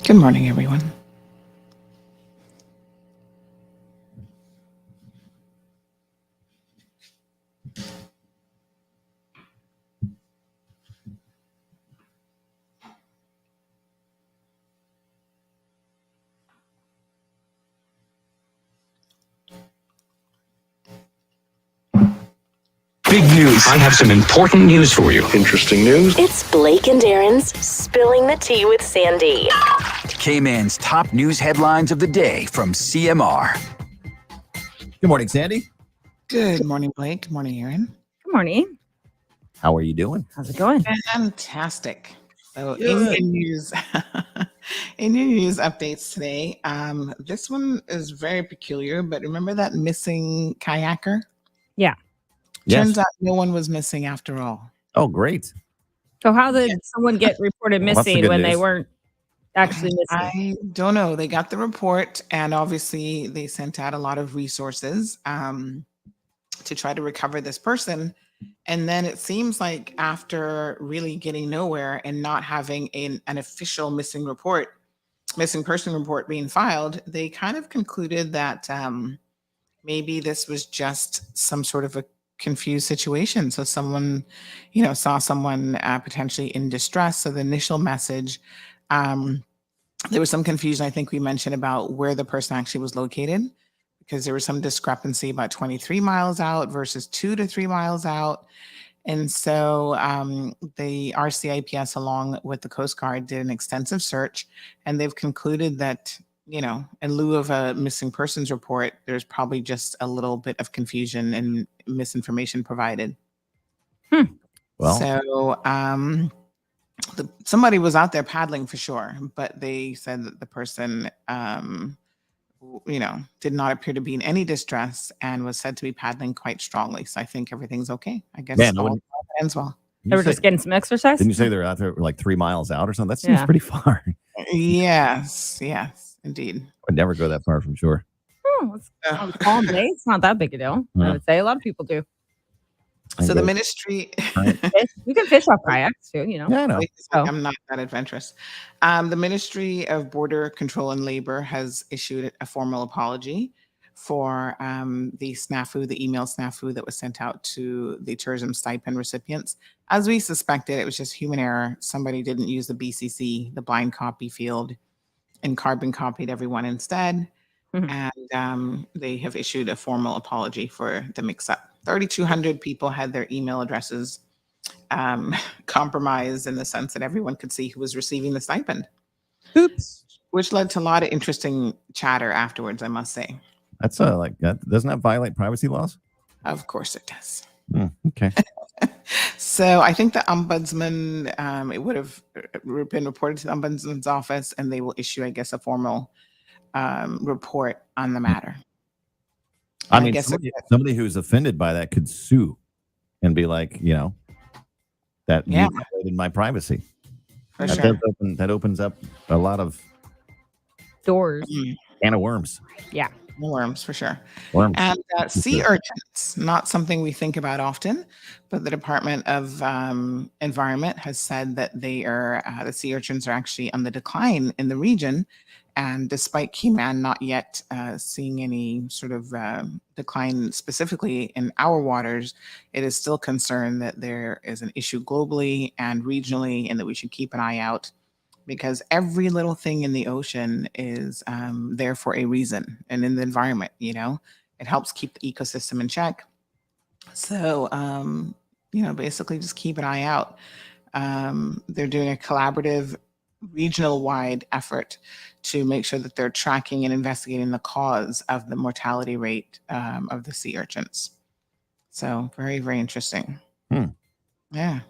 Good morning, everyone. Big news. I have some important news for you. Interesting news. It's Blake and Darren's Spilling the Tea with Sandy. K-Man's top news headlines of the day from CMR. Good morning, Sandy. Good morning, Blake. Good morning, Aaron. Good morning. How are you doing? How's it going? Fantastic. So, in Good. your news, in your news updates today, this one is very peculiar. But remember that missing kayaker? Yeah. Turns out no one was missing after all. Oh, great. So how did someone get reported Well, that's the missing good when they news. weren't actually missing? I don't know. They got the report, and obviously they sent out a lot of resources to try to recover this person. And then it seems like after really getting nowhere and not having an official missing person report being filed, they kind of concluded that maybe this was just some sort of a confused situation. So someone, saw someone potentially in distress. So the initial message, there was some confusion. I think we mentioned about where the person actually was located, because there was some discrepancy about 23 miles out versus 2 to 3 miles out. And so the RCIPS, along with the Coast Guard, did an extensive search, and they've concluded that, in lieu of a missing persons report, there's probably just a little bit of confusion and misinformation provided. Well, So somebody was out there paddling for sure, but they said that the person, did not appear to be in any distress and was said to be paddling quite strongly. So I think everything's okay. I guess Man, all ends well. They were just getting some exercise? didn't you say they're out there like 3 miles out or something? That seems Yeah. pretty far. Yes, indeed. I'd never go that far from shore. Oh, it's on a calm day. It's not that big a deal. I Yeah. would say a lot of people do. So the ministry, Fish. You can fish off kayaks too, Yeah, I know. I'm not that adventurous. The Ministry of Border Control and Labor has issued a formal apology for the email snafu that was sent out to the tourism stipend recipients. As we suspected, it was just human error. Somebody didn't use the BCC, the blind copy field, and carbon copied everyone instead. Mhm. And they have issued a formal apology for the mix-up. 3,200 people had their email addresses compromised, in the sense that everyone could see who was receiving the stipend. Oops. Which led to a lot of interesting chatter afterwards, I must say. That's like that. Doesn't that violate privacy laws? Of course it does. Okay. So I think the ombudsman, it would have been reported to the ombudsman's office, and they will issue, I guess, a formal report on the matter. I I mean, guess somebody who's offended by that could sue and be like, that you Yeah. violated my privacy. for That sure. that opens up a lot of Doors. can of worms. Worms, for sure. Worms. And sea urchins, not something we think about often, but the Department of Environment has said that the sea urchins are actually on the decline in the region. And despite Keyman not yet seeing any sort of decline specifically in our waters, it is still concerned that there is an issue globally and regionally, and that we should keep an eye out, because every little thing in the ocean is there for a reason, and in the environment, it helps keep the ecosystem in check. So, basically just keep an eye out. They're doing a collaborative regional wide effort to make sure that they're tracking and investigating the cause of the mortality rate of the sea urchins. So very, very interesting. Yeah.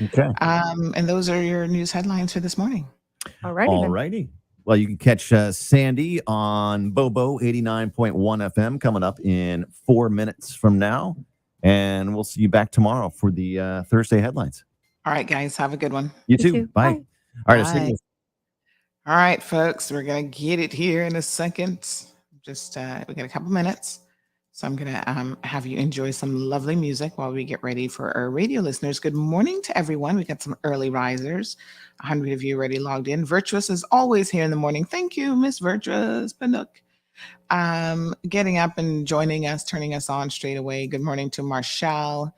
Okay. And those are your news headlines for this morning. Alrighty. All then. righty. Well, you can catch Sandy on Bobo 89.1 FM coming up in 4 minutes from now. And we'll see you back tomorrow for the Thursday headlines. All right, guys, have a good one. You too. Bye. Bye. All right. Bye. All right, folks, we're going to get it here in a second. Just we got a couple minutes. So I'm going to have you enjoy some lovely music while we get ready for our radio listeners. Good morning to everyone. We got some early risers. 100 of you already logged in. Virtuous is always here in the morning. Thank you, Miss Virtuous Panook. Getting up and joining us, turning us on straight away. Good morning to Marshall.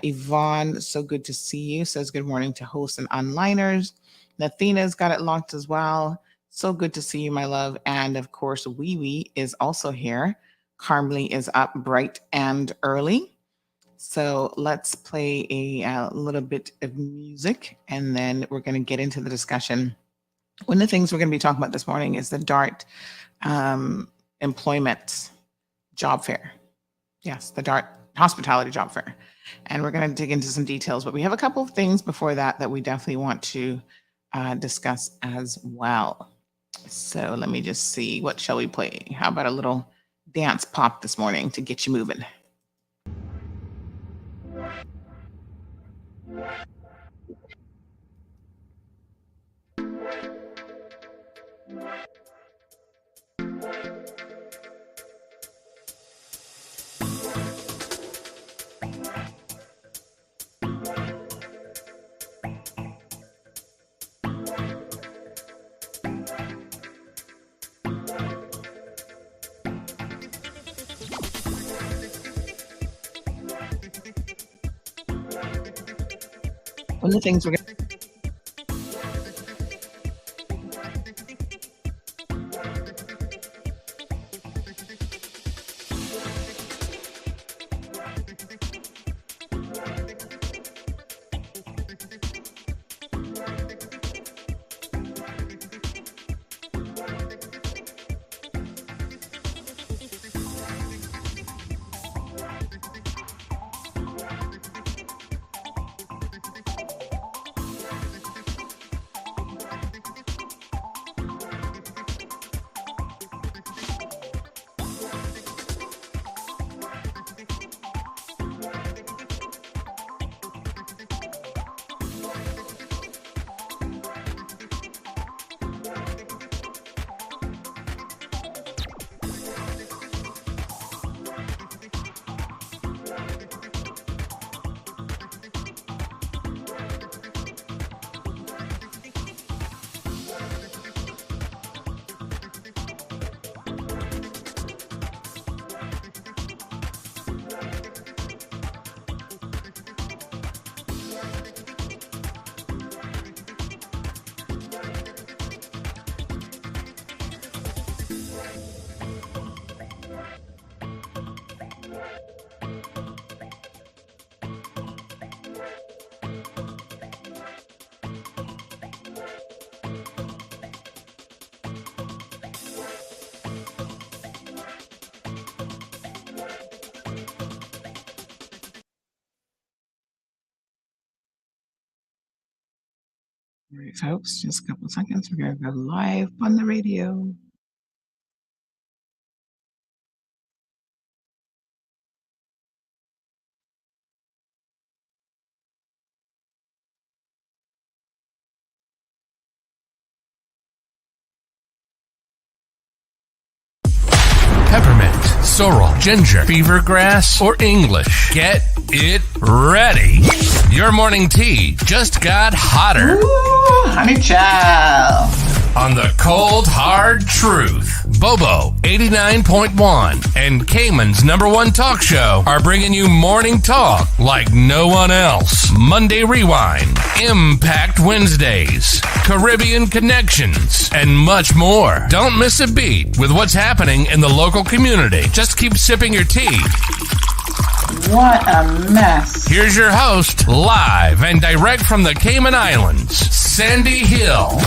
Yvonne, so good to see you. Says good morning to hosts and onliners. Nathina's got it locked as well. So good to see you, my love. And of course, Wee Wee is also here. Carmely is up bright and early. So let's play a little bit of music and then we're going to get into the discussion. One of the things we're going to be talking about this morning is the DART employment job fair. Yes, the DART hospitality job fair. And we're going to dig into some details, but we have a couple of things before that we definitely want to discuss as well. So let me just see, what shall we play? How about a little dance pop this morning to get you moving? One of the things we're going to all right, folks, just a couple of seconds. We're going to go live on the radio. Peppermint, sorrel, ginger, beaver grass, or English. Get it ready. Your morning tea just got hotter. Ooh, honey child. On the cold, hard truth. Bobo 89.1 and Cayman's #1 talk show are bringing you morning talk like no one else. Monday Rewind, Impact Wednesdays, Caribbean Connections, and much more. Don't miss a beat with what's happening in the local community. Just keep sipping your tea. What a mess. Here's your host, live and direct from the Cayman Islands, Sandy Hill.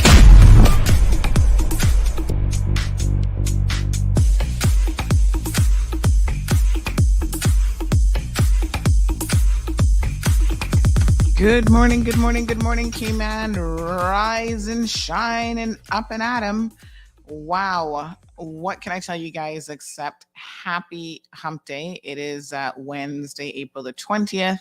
Good morning, good morning, good morning, Keyman. Rise and shine and up and at 'em. Wow. What can I tell you guys except happy hump day? It is Wednesday, April the 20th.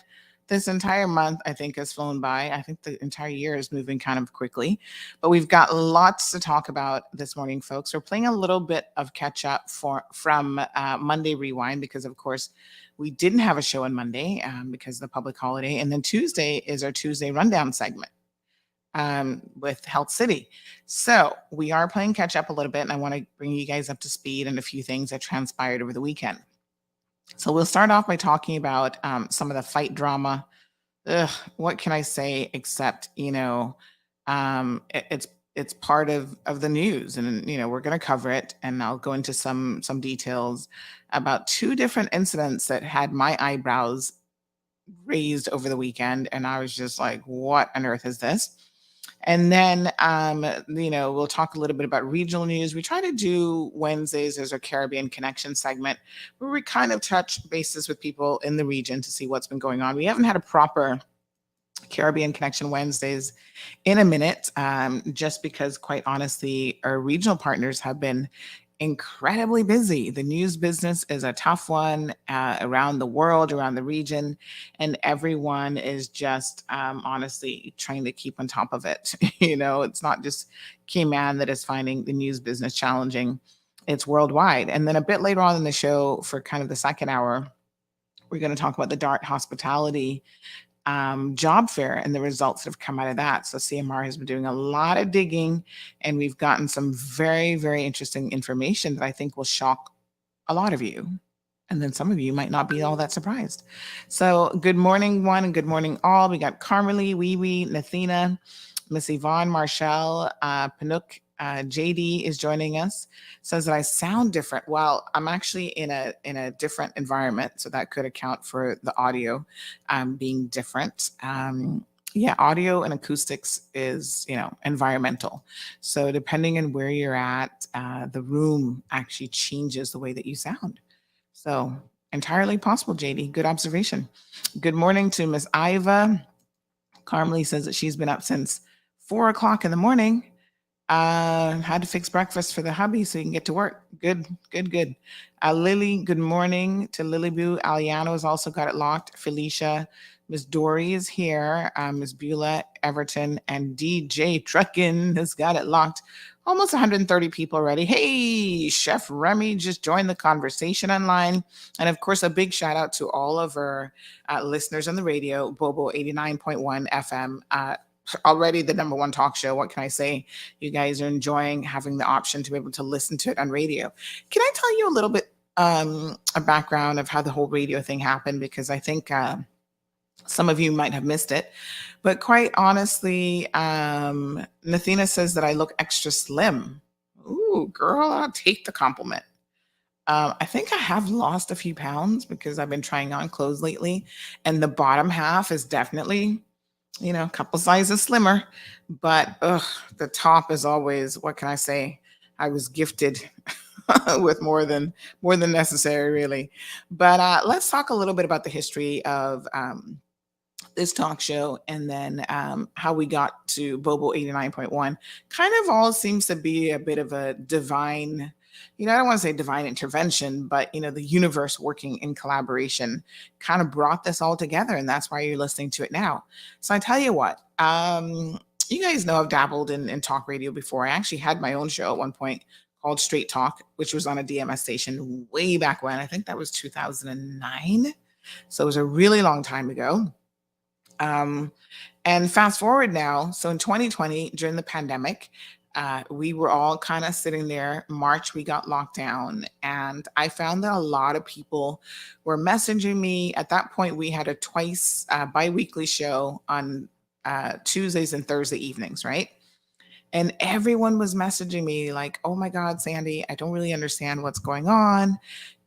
this entire month, I think, has flown by. I think the entire year is moving kind of quickly, but we've got lots to talk about this morning, folks. We're playing a little bit of catch up from Monday Rewind because, of course, we didn't have a show on Monday because of the public holiday, and then Tuesday is our Tuesday Rundown segment with Health City. So we are playing catch up a little bit, and I want to bring you guys up to speed on a few things that transpired over the weekend. So we'll start off by talking about some of the fight drama. What can I say except, it's part of the news, and we're going to cover it, and I'll go into some details about two different incidents that had my eyebrows raised over the weekend, and I was just like, what on earth is this? And then, we'll talk a little bit about regional news. We try to do Wednesdays as our Caribbean Connection segment, where we kind of touch bases with people in the region to see what's been going on. We haven't had a proper Caribbean Connection Wednesdays in a minute, just because, quite honestly, our regional partners have been incredibly busy. The news business is a tough one around the world, around the region, and everyone is just honestly trying to keep on top of it. It's not just Cayman that is finding the news business challenging. It's worldwide. And then a bit later on in the show, for kind of the second hour, we're going to talk about the DART Hospitality job fair and the results that have come out of that. So CMR has been doing a lot of digging, and we've gotten some very, very interesting information that I think will shock a lot of you. And then some of you might not be all that surprised. So good morning, one, and good morning, all. We got Carmelie, Wee Wee, Nathina, Miss Yvonne, Marshall, Panook, JD is joining us. Says that I sound different. Well, I'm actually in a different environment, so that could account for the audio being different. Audio and acoustics is environmental. So depending on where you're at, the room actually changes the way that you sound. So entirely possible, JD. Good observation. Good morning to Miss Iva. Carmelie says that she's been up since 4 o'clock in the morning. Had to fix breakfast for the hubby so he can get to work. Good. Lily, good morning to Lily Boo. Aliano has also got it locked. Felicia, Miss Dory is here. Miss Beulah, Everton, and DJ Truckin has got it locked. Almost 130 people already. Hey, Chef Remy just joined the conversation online. And of course, a big shout out to all of our listeners on the radio, Bobo 89.1 FM. Already the number one talk show. What can I say? You guys are enjoying having the option to be able to listen to it on radio. Can I tell you a little bit a background of how the whole radio thing happened? Because I think some of you might have missed it. But quite honestly, Nathina says that I look extra slim. Ooh, girl, I'll take the compliment. I think I have lost a few pounds because I've been trying on clothes lately. And the bottom half is definitely a couple sizes slimmer, but the top is always, what can I say? I was gifted with more than necessary, really. But let's talk a little bit about the history of this talk show, and then how we got to Bobo 89.1. Kind of all seems to be a bit of a divine, I don't want to say divine intervention, but the universe working in collaboration kind of brought this all together, and that's why you're listening to it now. So I tell you what, you guys know I've dabbled in talk radio before. I actually had my own show at one point called Straight Talk, which was on a DMS station way back when. I think that was 2009. So it was a really long time ago. And fast forward now, so in 2020, during the pandemic, we were all kind of sitting there. March, we got locked down, and I found that a lot of people were messaging me. At that point, we had a twice bi-weekly show on Tuesdays and Thursday evenings, right? And everyone was messaging me like, oh my God, Sandy, I don't really understand what's going on.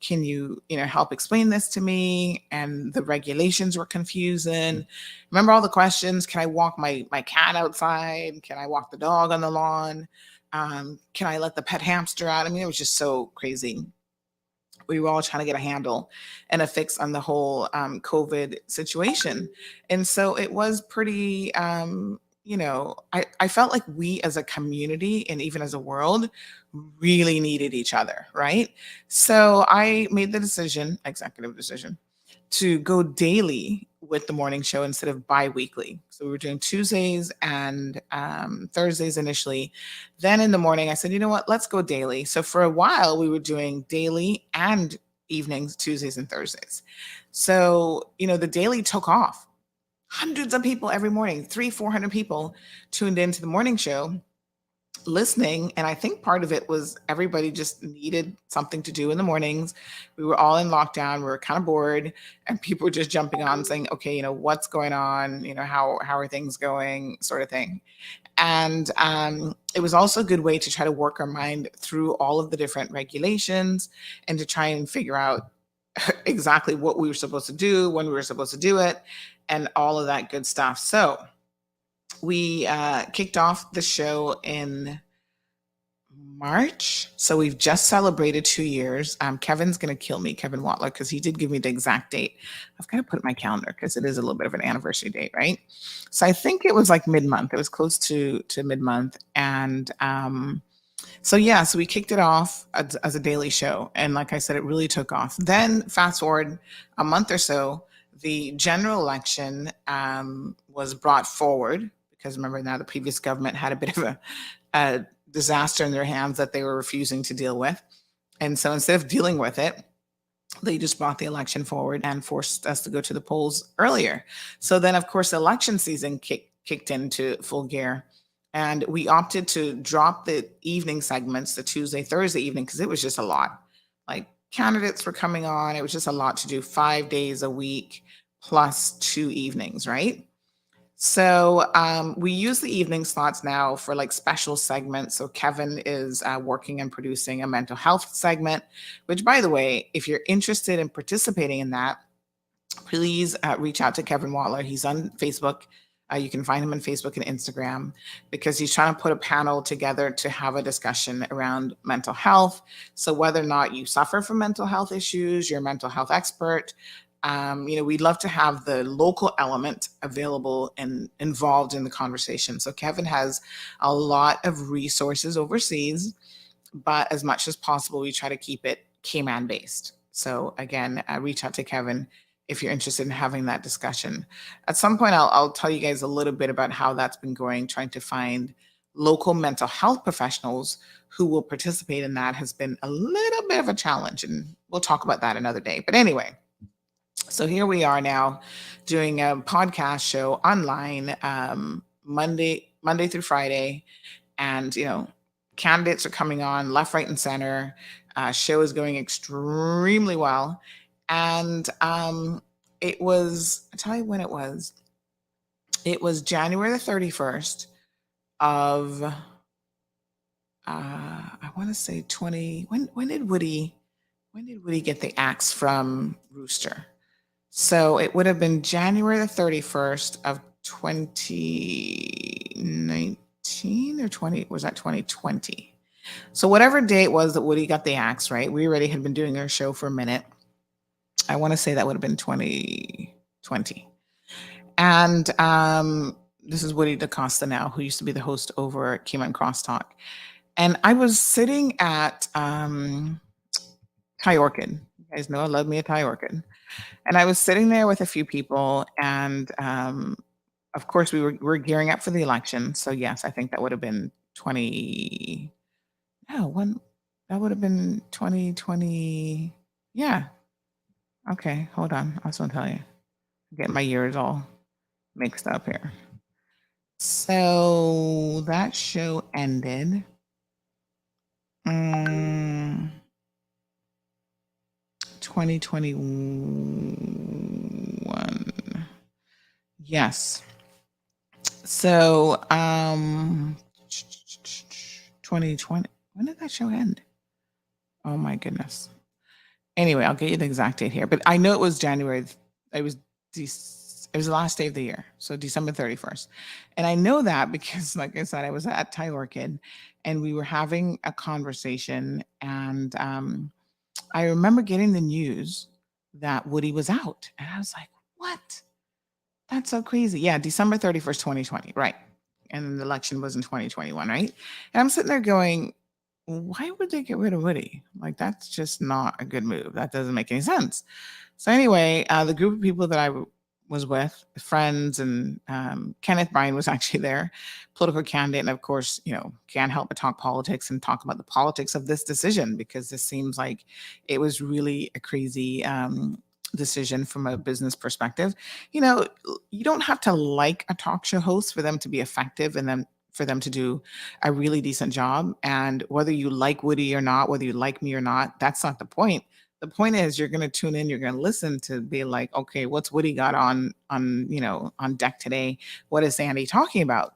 Can you, help explain this to me? And the regulations were confusing. Remember all the questions? Can I walk my cat outside? Can I walk the dog on the lawn? Can I let the pet hamster out? I mean, it was just so crazy. We were all trying to get a handle and a fix on the whole COVID situation. And so it was pretty, I felt like we as a community and even as a world really needed each other, right? So I made the executive decision, to go daily with the morning show instead of bi-weekly. So we were doing Tuesdays and Thursdays initially. Then in the morning, I said, you know what, let's go daily. So for a while, we were doing daily and evenings, Tuesdays and Thursdays. So, the daily took off. Hundreds of people every morning, 400 people tuned into the morning show listening. And I think part of it was everybody just needed something to do in the mornings. We were all in lockdown. We were kind of bored, and people were just jumping on saying, okay, what's going on? How are things going, sort of thing. And it was also a good way to try to work our mind through all of the different regulations and to try and figure out exactly what we were supposed to do, when we were supposed to do it, and all of that good stuff. So we kicked off the show in March. So we've just celebrated 2 years. Kevin's going to kill me, Kevin Watler, because he did give me the exact date. I've got to put it in my calendar because it is a little bit of an anniversary date, right? So I think it was like mid-month. It was close to mid-month. And so we kicked it off as a daily show. And like I said, it really took off. Then fast forward a month or so, the general election was brought forward because remember now the previous government had a bit of a disaster in their hands that they were refusing to deal with. And so instead of dealing with it, they just brought the election forward and forced us to go to the polls earlier. So then, of course, election season kicked into full gear. And we opted to drop the evening segments, the Tuesday, Thursday evening, because it was just a lot. Like candidates were coming on. It was just a lot to do 5 days a week plus 2 evenings, right? So we use the evening slots now for like special segments. So Kevin is working and producing a mental health segment, which by the way, if you're interested in participating in that, please reach out to Kevin Watler. He's on Facebook. You can find him on Facebook and Instagram because he's trying to put a panel together to have a discussion around mental health. So whether or not you suffer from mental health issues, you're a mental health expert, we'd love to have the local element available and involved in the conversation. So Kevin has a lot of resources overseas, but as much as possible, we try to keep it Cayman based. So again, reach out to Kevin if you're interested in having that discussion. At some point, I'll tell you guys a little bit about how that's been going. Trying to find local mental health professionals who will participate in that has been a little bit of a challenge, and we'll talk about that another day. But anyway, so here we are now doing a podcast show online Monday through Friday. And, candidates are coming on left, right, and center. Show is going extremely well. And it was, I'll tell you when it was. It was January the 31st of, I want to say 20, when did Woody get the axe from Rooster? So it would have been January the 31st of 2019 or 2020? So whatever day it was that Woody got the axe, right? We already had been doing our show for a minute. I want to say that would have been 2020. And this is Woody DaCosta now, who used to be the host over at Cayman Crosstalk. And I was sitting at Thai Orchid. You guys know I love me a Thai Orchid. And I was sitting there with a few people, and of course we were gearing up for the election. So yes, I think that would have been 2020. Yeah. Okay, hold on. I was going to tell you. Get my years all mixed up here. So that show ended. 2021. Yes. So 2020. When did that show end? Oh my goodness. Anyway, I'll get you the exact date here, but I know it was January. It was the last day of the year, so December 31st. And I know that because, like I said, I was at Thai Orchid, and we were having a conversation, and I remember getting the news that Woody was out, and I was like, "What? That's so crazy!" Yeah, December 31st, 2020, right? And the election was in 2021, right? And I'm sitting there going, why would they get rid of Woody? Like, that's just not a good move. That doesn't make any sense. So anyway, the group of people that I was with friends, and Kenneth Bryan was actually there, political candidate. And of course, can't help but talk politics and talk about the politics of this decision, because this seems like it was really a crazy decision from a business perspective. You don't have to like a talk show host for them to be effective, and then for them to do a really decent job. And whether you like Woody or not, whether you like me or not, that's not the point. The point is you're going to tune in, you're going to listen to be like, okay, what's Woody got on deck today? What is Sandy talking about?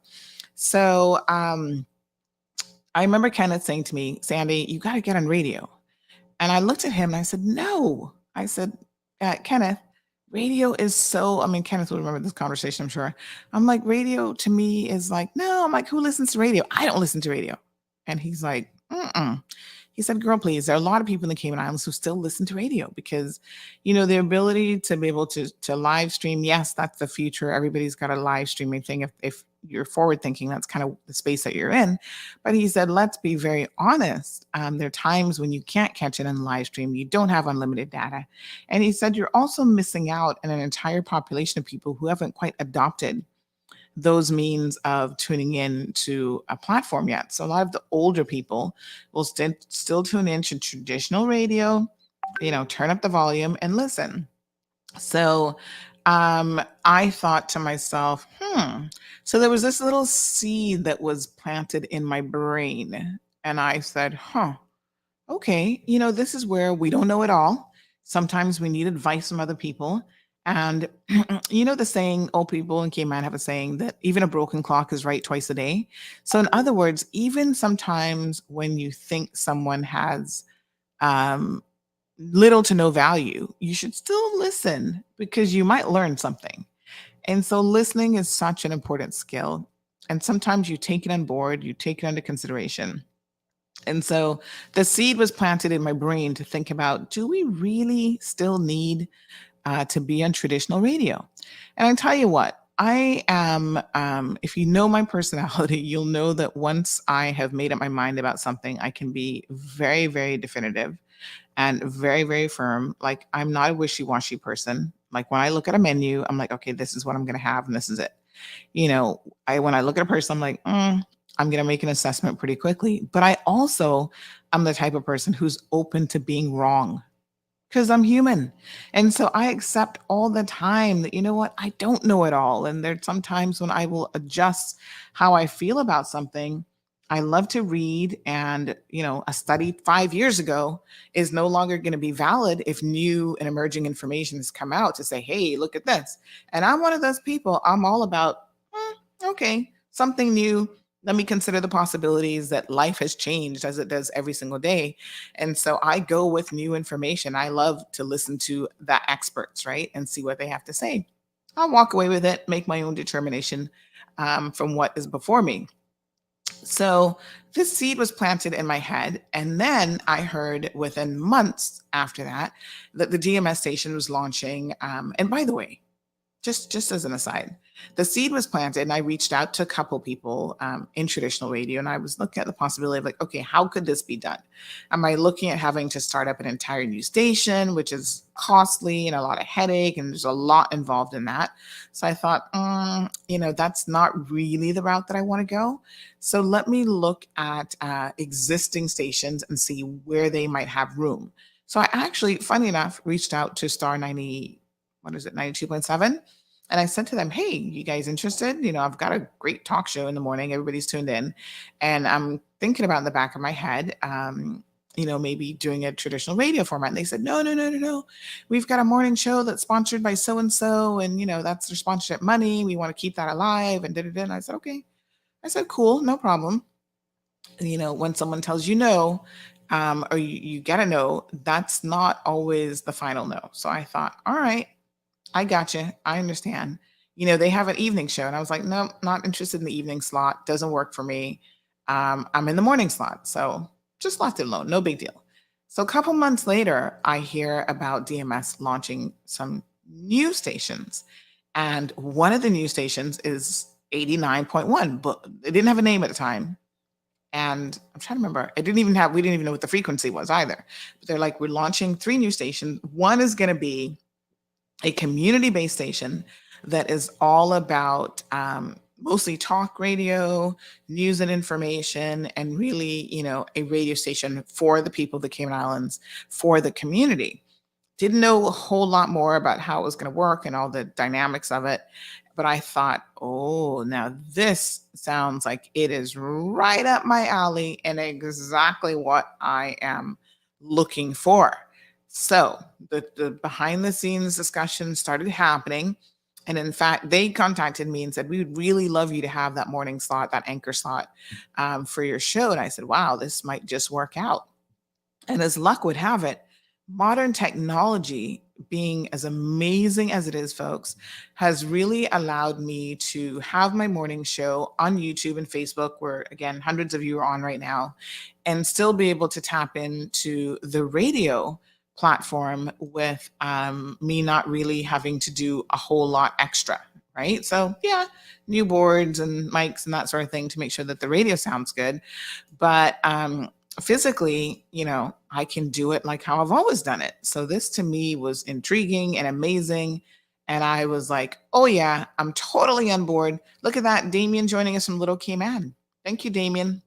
So I remember Kenneth saying to me, Sandy, you got to get on radio. And I looked at him and I said, no. I said, Kenneth, radio is so, Kenneth will remember this conversation, I'm sure. I'm like, radio to me is like, no. I'm like, who listens to radio? I don't listen to radio. And he's like, mm-mm. He said, girl, please, there are a lot of people in the Cayman Islands who still listen to radio, because, the ability to be able to live stream, yes, that's the future. Everybody's got a live streaming thing. If you're forward thinking, that's kind of the space that you're in. But he said, let's be very honest. There are times when you can't catch it on live stream. You don't have unlimited data. And he said, you're also missing out on an entire population of people who haven't quite adopted those means of tuning in to a platform yet. So a lot of the older people will still tune in to traditional radio, turn up the volume and listen. So I thought to myself, so there was this little seed that was planted in my brain. And I said, okay, this is where we don't know it all. Sometimes we need advice from other people. And the saying, old people in Cayman have a saying that even a broken clock is right twice a day. So in other words, even sometimes when you think someone has little to no value, you should still listen, because you might learn something. And so listening is such an important skill. And sometimes you take it on board, you take it under consideration. And so the seed was planted in my brain to think about, do we really still need to be on traditional radio? And I tell you what, I am, if you know my personality, you'll know that once I have made up my mind about something, I can be very, very definitive and very, very firm. Like, I'm not a wishy-washy person. Like, when I look at a menu, I'm like, okay, this is what I'm going to have, and this is it. When I look at a person, I'm like, I'm going to make an assessment pretty quickly. But I also am the type of person who's open to being wrong, because I'm human. And so I accept all the time that, I don't know it all. And there's some times when I will adjust how I feel about something. I love to read, and, a study 5 years ago is no longer going to be valid if new and emerging information has come out to say, hey, look at this. And I'm one of those people. I'm all about, okay, something new. Let me consider the possibilities that life has changed, as it does every single day. And so I go with new information. I love to listen to the experts, right? And see what they have to say. I'll walk away with it, make my own determination from what is before me. So this seed was planted in my head. And then I heard within months after that the DMS station was launching. And by the way, just as an aside, the seed was planted, and I reached out to a couple people in traditional radio, and I was looking at the possibility of like, okay, how could this be done? Am I looking at having to start up an entire new station, which is costly and a lot of headache, and there's a lot involved in that. So I thought, that's not really the route that I want to go. So let me look at existing stations and see where they might have room. So I actually, funny enough, reached out to Star 92.7. And I said to them, hey, you guys interested? I've got a great talk show in the morning. Everybody's tuned in. And I'm thinking about in the back of my head, maybe doing a traditional radio format. And they said, no. We've got a morning show that's sponsored by so-and-so. And, that's their sponsorship money. We want to keep that alive. And da-da-da. And I said, okay. I said, cool, no problem. When someone tells you no, or you got to know, that's not always the final no. So I thought, all right, I gotcha. I understand. They have an evening show. And I was like, no, not interested in the evening slot. Doesn't work for me. I'm in the morning slot. So just left it alone. No big deal. So a couple months later, I hear about DMS launching some new stations. And one of the new stations is 89.1, but it didn't have a name at the time. And I'm trying to remember, we didn't even know what the frequency was either. But they're like, we're launching 3 new stations. One is going to be a community-based station that is all about mostly talk radio, news and information, and really, a radio station for the people of the Cayman Islands, for the community. Didn't know a whole lot more about how it was going to work and all the dynamics of it. But I thought, oh, now this sounds like it is right up my alley and exactly what I am looking for. So the behind the scenes discussion started happening. And in fact, they contacted me and said, we would really love you to have that morning slot, that anchor slot for your show. And I said, wow, this might just work out. And as luck would have it, modern technology, being as amazing as it is, folks, has really allowed me to have my morning show on YouTube and Facebook, where again, hundreds of you are on right now, and still be able to tap into the radio platform with me not really having to do a whole lot extra, right? So yeah, new boards and mics and that sort of thing to make sure that the radio sounds good. But physically, I can do it like how I've always done it. So this to me was intriguing and amazing. And I was like, oh yeah, I'm totally on board. Look at that, Damien joining us from Little Cayman. Thank you, Damien.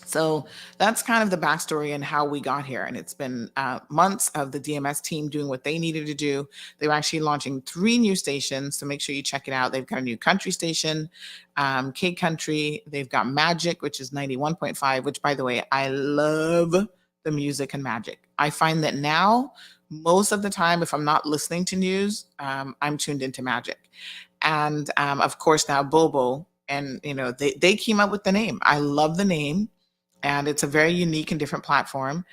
So that's kind of the backstory and how we got here. And it's been months of the DMS team doing what they needed to do. They're actually launching 3 new stations, so make sure you check it out. They've got a new country station, K Country. They've got Magic, which is 91.5, which, by the way, I love the music and Magic. I find that now, most of the time, if I'm not listening to news, I'm tuned into Magic. And of course, now Bobo, and they came up with the name. I love the name. And it's a very unique and different platform.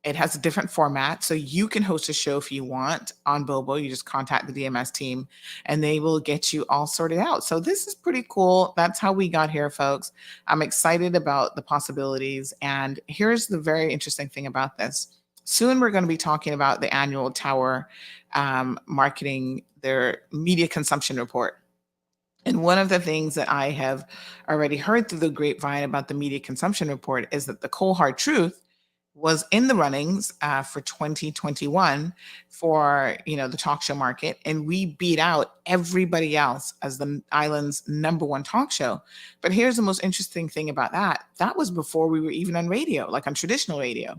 It has a different format. So you can host a show if you want on Bobo. You just contact the DMS team and they will get you all sorted out. So this is pretty cool. That's how we got here, folks. I'm excited about the possibilities. And here's the very interesting thing about this. Soon we're going to be talking about the annual Tower marketing, their media consumption report. And one of the things that I have already heard through the grapevine about the media consumption report is that the Cold Hard Truth was in the runnings for 2021 for, the talk show market. And we beat out everybody else as the island's #1 talk show. But here's the most interesting thing about that. That was before we were even on radio, like on traditional radio.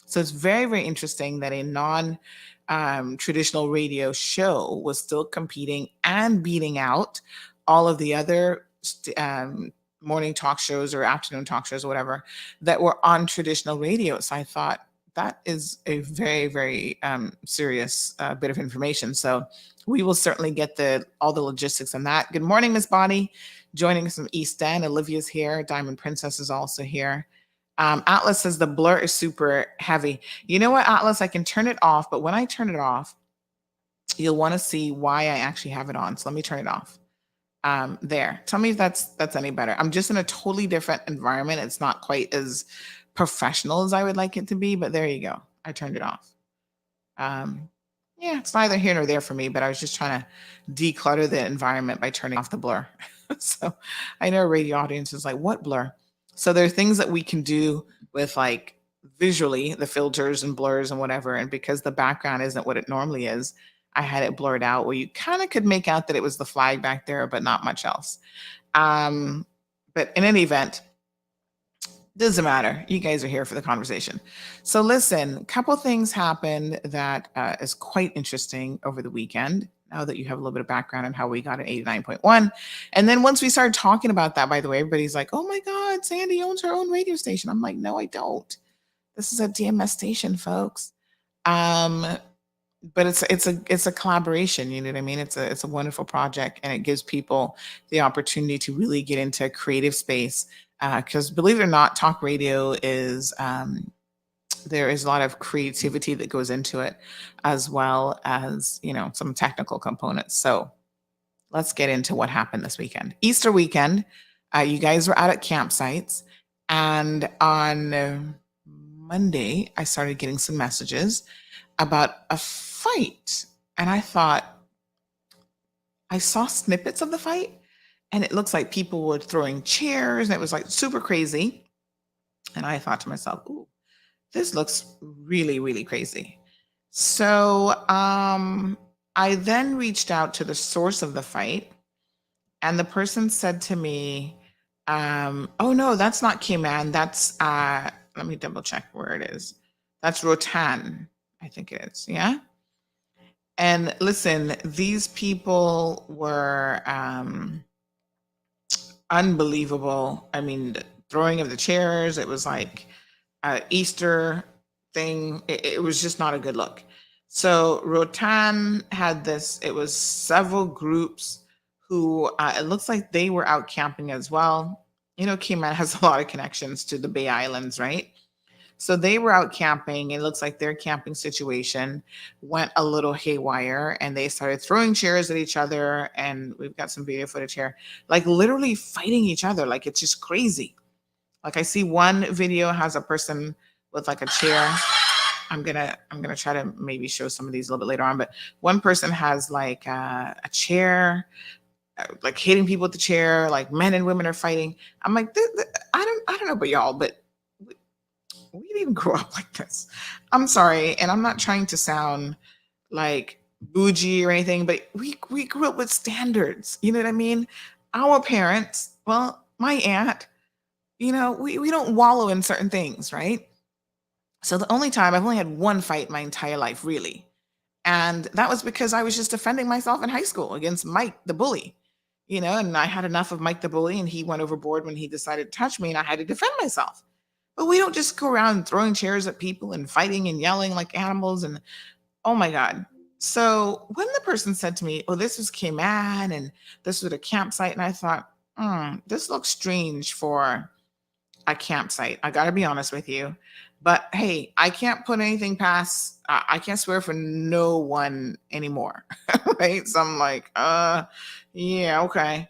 So it's very, very interesting that a non-traditional radio show was still competing and beating out all of the other morning talk shows or afternoon talk shows or whatever that were on traditional radio. So I thought that is a very, very serious bit of information. So we will certainly get all the logistics on that. Good morning, Miss Bonnie, joining us from East End. Olivia's here. Diamond Princess is also here. Atlas says the blur is super heavy. You know what, Atlas? I can turn it off, but when I turn it off, you'll want to see why I actually have it on. So let me turn it off. There. Tell me if that's any better. I'm just in a totally different environment. It's not quite as professional as I would like it to be, but there you go. I turned it off. Yeah, it's neither here nor there for me, but I was just trying to declutter the environment by turning off the blur. So I know a radio audience is like, what blur? So there are things that we can do with like visually the filters and blurs and whatever. And because the background isn't what it normally is, I had it blurred out where you kind of could make out that it was the flag back there, but not much else. But in any event, doesn't matter. You guys are here for the conversation. So listen, a couple things happened that is quite interesting over the weekend. Now that you have a little bit of background on how we got an 89.1. And then once we started talking about that, by the way, everybody's like, oh my God, Sandy owns her own radio station. I'm like, no, I don't. This is a DMS station, folks. But it's a collaboration, you know what I mean? It's a wonderful project, and it gives people the opportunity to really get into a creative space. Because believe it or not, talk radio is there is a lot of creativity that goes into it, as well as some technical components. So let's get into what happened this weekend. Easter weekend, you guys were out at campsites, and on Monday I started getting some messages about a fight. And I thought, I saw snippets of the fight, and it looks like people were throwing chairs, and it was like super crazy. And I thought to myself, ooh, this looks really, really crazy. So I I then reached out to the source of the fight, and the person said to me, oh no, that's not Cayman. That's let me double check where it is. That's Rotan, I think it is. Yeah. And listen, these people were unbelievable. I mean, the throwing of the chairs, it was like Easter thing. It was just not a good look. So Rotan had this, it was several groups who it looks like they were out camping as well. You know, Cayman has a lot of connections to the Bay Islands, right? So they were out camping. It looks like their camping situation went a little haywire and they started throwing chairs at each other. And we've got some video footage here, like literally fighting each other. Like it's just crazy. Like I see one video has a person with like a chair. I'm gonna try to maybe show some of these a little bit later on, but one person has like a chair, like hitting people with the chair, like men and women are fighting. I'm like, I don't know about y'all, but we didn't grow up like this. I'm sorry, and I'm not trying to sound like bougie or anything, but we grew up with standards. You know what I mean? Our parents, well, my aunt, you know, we don't wallow in certain things, right? So the only time I've only had one fight my entire life, really. And that was because I was just defending myself in high school against Mike the bully, you know, and I had enough of Mike the bully and he went overboard when he decided to touch me and I had to defend myself. But we don't just go around throwing chairs at people and fighting and yelling like animals. And oh my God. So when the person said to me, oh, this was Cayman and this was a campsite, and I thought, this looks strange for a campsite. I got to be honest with you. But hey, I can't put anything past, I can't swear for no one anymore. Right? So I'm like, yeah, okay.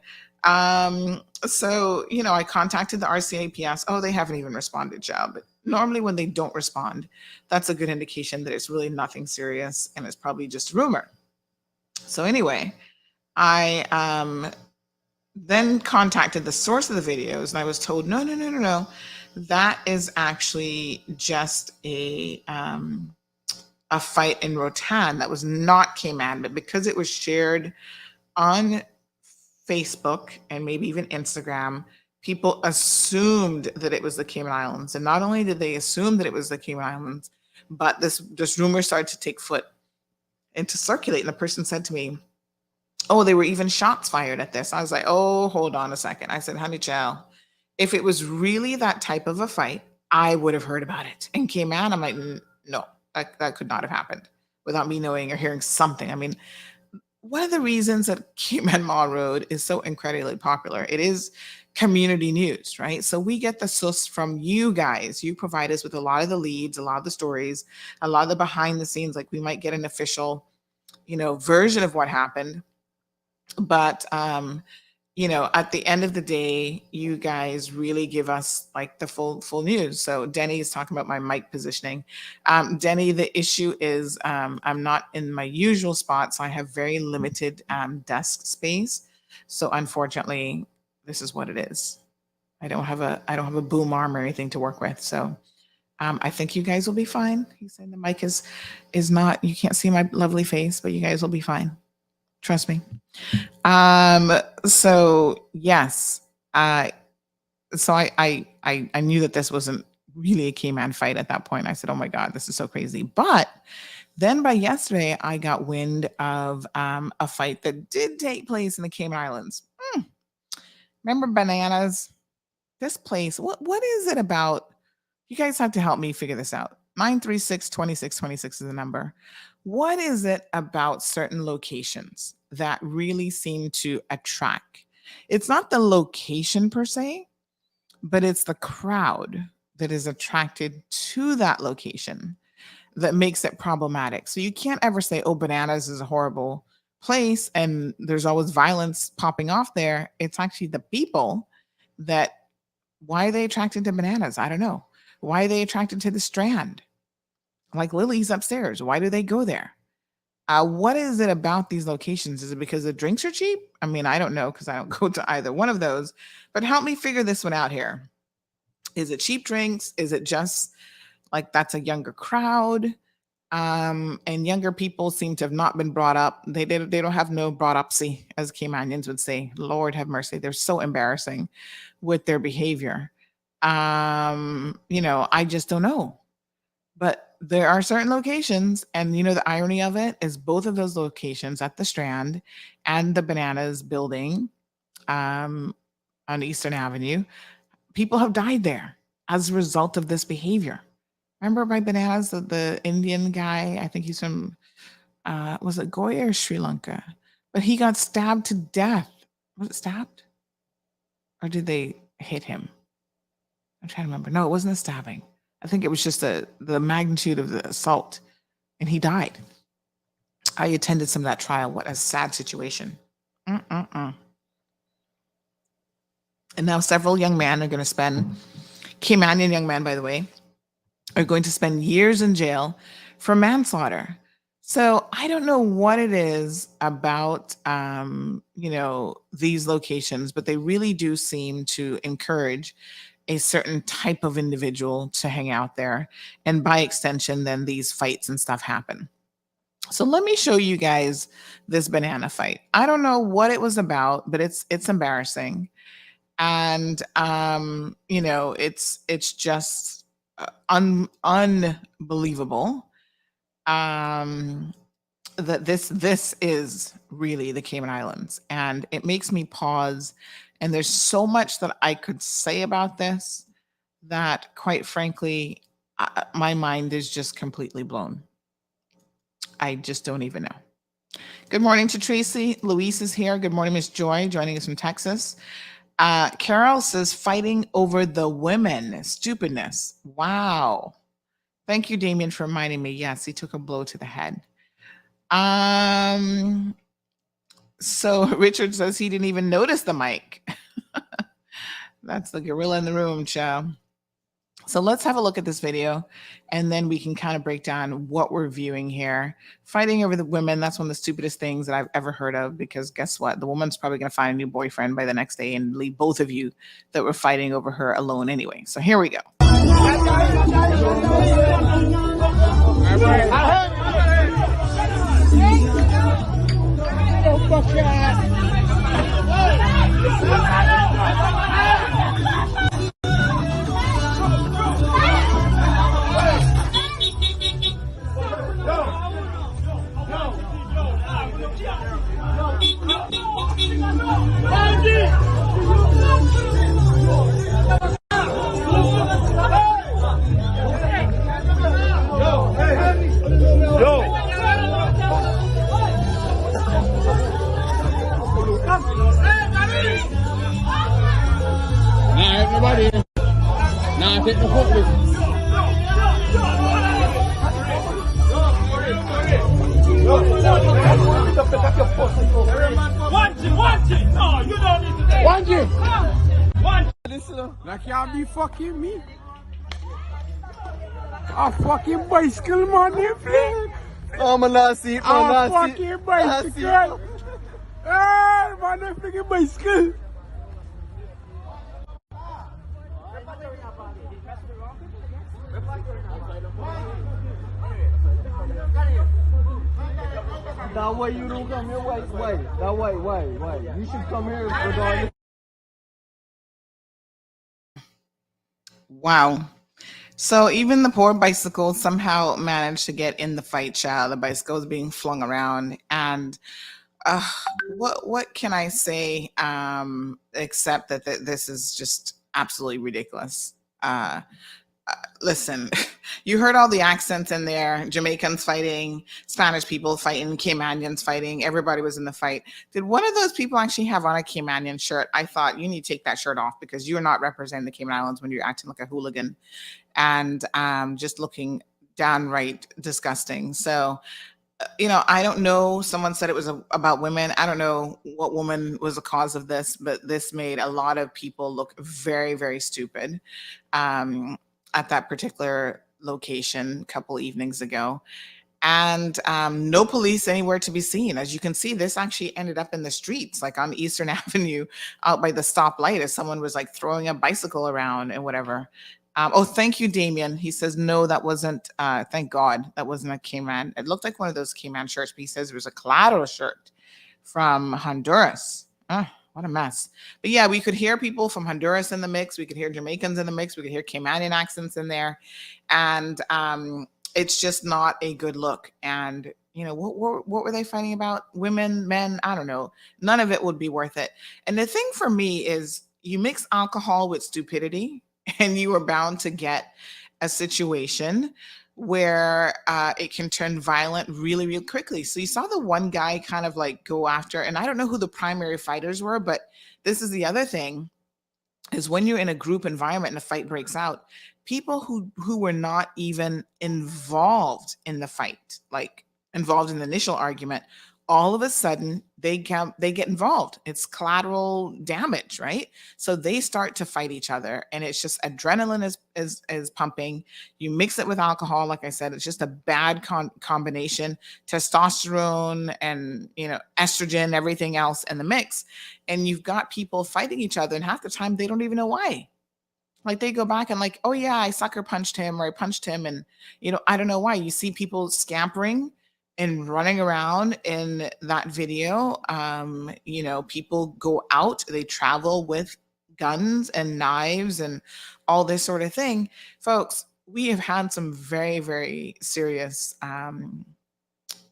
So, you know, I contacted the RCAPS. Oh, they haven't even responded, Joe. But normally when they don't respond, that's a good indication that it's really nothing serious and it's probably just a rumor. So anyway, I then contacted the source of the videos and I was told, no. That is actually just a fight in Rotan. That was not Cayman, but because it was shared on Facebook and maybe even Instagram, people assumed that it was the Cayman Islands. And not only did they assume that it was the Cayman Islands, but this rumor started to take foot and to circulate. And the person said to me, oh, there were even shots fired at this. I was like, oh, hold on a second. I said, honey child, if it was really that type of a fight, I would have heard about it. And Cayman, I'm like, no, that could not have happened without me knowing or hearing something. I mean, one of the reasons that Cayman Mall Road is so incredibly popular, it is community news, right? So we get the source from you guys. You provide us with a lot of the leads, a lot of the stories, a lot of the behind the scenes. Like we might get an official, you know, version of what happened. But you know, at the end of the day, you guys really give us like the full news. So Denny is talking about my mic positioning. Denny, the issue is I'm not in my usual spot, so I have very limited desk space. So unfortunately, this is what it is. I don't have a boom arm or anything to work with. So I think you guys will be fine. He's saying the mic is not, you can't see my lovely face, but you guys will be fine. Trust me. So yes, so I knew that this wasn't really a Cayman fight at that point. I said, oh my God, this is so crazy. But then by yesterday, I got wind of a fight that did take place in the Cayman Islands. Remember Bananas? This place, what is it about? You guys have to help me figure this out. 936-2626 is the number. What is it about certain locations that really seem to attract? It's not the location per se, but it's the crowd that is attracted to that location that makes it problematic. So you can't ever say, oh, Bananas is a horrible place and there's always violence popping off there. It's actually the people that, why are they attracted to Bananas? I don't know. Why are they attracted to the Strand? Like Lily's upstairs. Why do they go there? What is it about these locations? Is it because the drinks are cheap? I mean, I don't know because I don't go to either one of those. But help me figure this one out here. Is it cheap drinks? Is it just like that's a younger crowd? And younger people seem to have not been brought up. They don't have no brought upsy, as Caymanians would say. Lord have mercy. They're so embarrassing with their behavior. I just don't know. But there are certain locations, and the irony of it is both of those locations at the Strand and the Bananas building on Eastern Avenue, people have died there as a result of this behavior. Remember by Bananas, the Indian guy, I think he's from, was it Goa or Sri Lanka? But he got stabbed to death. Was it stabbed? Or did they hit him? I'm trying to remember. No, it wasn't a stabbing. I think it was just the magnitude of the assault, and he died. I attended some of that trial. What a sad situation. And now several young men are going to spend, Caymanian young men, by the way, are going to spend years in jail for manslaughter. So I don't know what it is about, these locations, but they really do seem to encourage a certain type of individual to hang out there. And by extension, then these fights and stuff happen. So let me show you guys this banana fight. I don't know what it was about, but it's embarrassing. And, it's just unbelievable that this is really the Cayman Islands. And it makes me pause. And there's so much that I could say about this that, quite frankly, my mind is just completely blown. I just don't even know. Good morning to Tracy. Luis is here. Good morning, Miss Joy, joining us from Texas. Carol says, fighting over the women. Stupidness. Wow. Thank you, Damien, for reminding me. Yes, he took a blow to the head. So Richard says he didn't even notice the mic. That's the gorilla in the room, chow. So let's have a look at this video, and then we can kind of break down what we're viewing here. Fighting over the women, that's one of the stupidest things that I've ever heard of, because guess what? The woman's probably going to find a new boyfriend by the next day and leave both of you that were fighting over her alone anyway. So here we go. Everybody, now take the foot. Watch it. No, you don't need to. Watch it. That can't be fucking me. A fucking bicycle money, please. Oh, man, I see it, man. A fucking bicycle. Hey, man, a fucking bicycle. That way you don't come here. Why? That way, why? You should come here regardless. Wow. So even the poor bicycle somehow managed to get in the fight, child. The bicycle was being flung around. And what can I say except that this is just absolutely ridiculous. Listen, you heard all the accents in there. Jamaicans fighting, Spanish people fighting, Caymanians fighting. Everybody was in the fight. Did one of those people actually have on a Caymanian shirt? I thought you need to take that shirt off, because you're not representing the Cayman Islands when you're acting like a hooligan and just looking downright disgusting. So, I don't know. Someone said it was about women. I don't know what woman was the cause of this, but this made a lot of people look very, very stupid at that particular location a couple evenings ago. And no police anywhere to be seen. As you can see, this actually ended up in the streets, like on Eastern Avenue, out by the stoplight, as someone was like throwing a bicycle around and whatever. Oh, thank you, Damien. He says, no, that wasn't, thank God, that wasn't a Cayman. It looked like one of those Cayman shirts, but he says it was a collateral shirt from Honduras. What a mess. But yeah, we could hear people from Honduras in the mix. We could hear Jamaicans in the mix. We could hear Caymanian accents in there. And it's just not a good look. And, you know, what were they fighting about? Women, men? I don't know. None of it would be worth it. And the thing for me is you mix alcohol with stupidity, and you are bound to get a situation where it can turn violent really, really quickly. So you saw the one guy kind of like go after, and I don't know who the primary fighters were, but this is the other thing, is when you're in a group environment and a fight breaks out, people who were not even involved in the fight, like involved in the initial argument, all of a sudden they get involved. It's collateral damage, right? So they start to fight each other, and it's just adrenaline is pumping. You mix it with alcohol, like I said, it's just a bad combination. Testosterone and, you know, estrogen, everything else in the mix, and you've got people fighting each other, and half the time they don't even know why. Like they go back and like, oh yeah, I sucker punched him, or I punched him, and you know, I don't know why. You see people scampering and running around in that video. You know, people go out, they travel with guns and knives and all this sort of thing. Folks, we have had some very, very serious,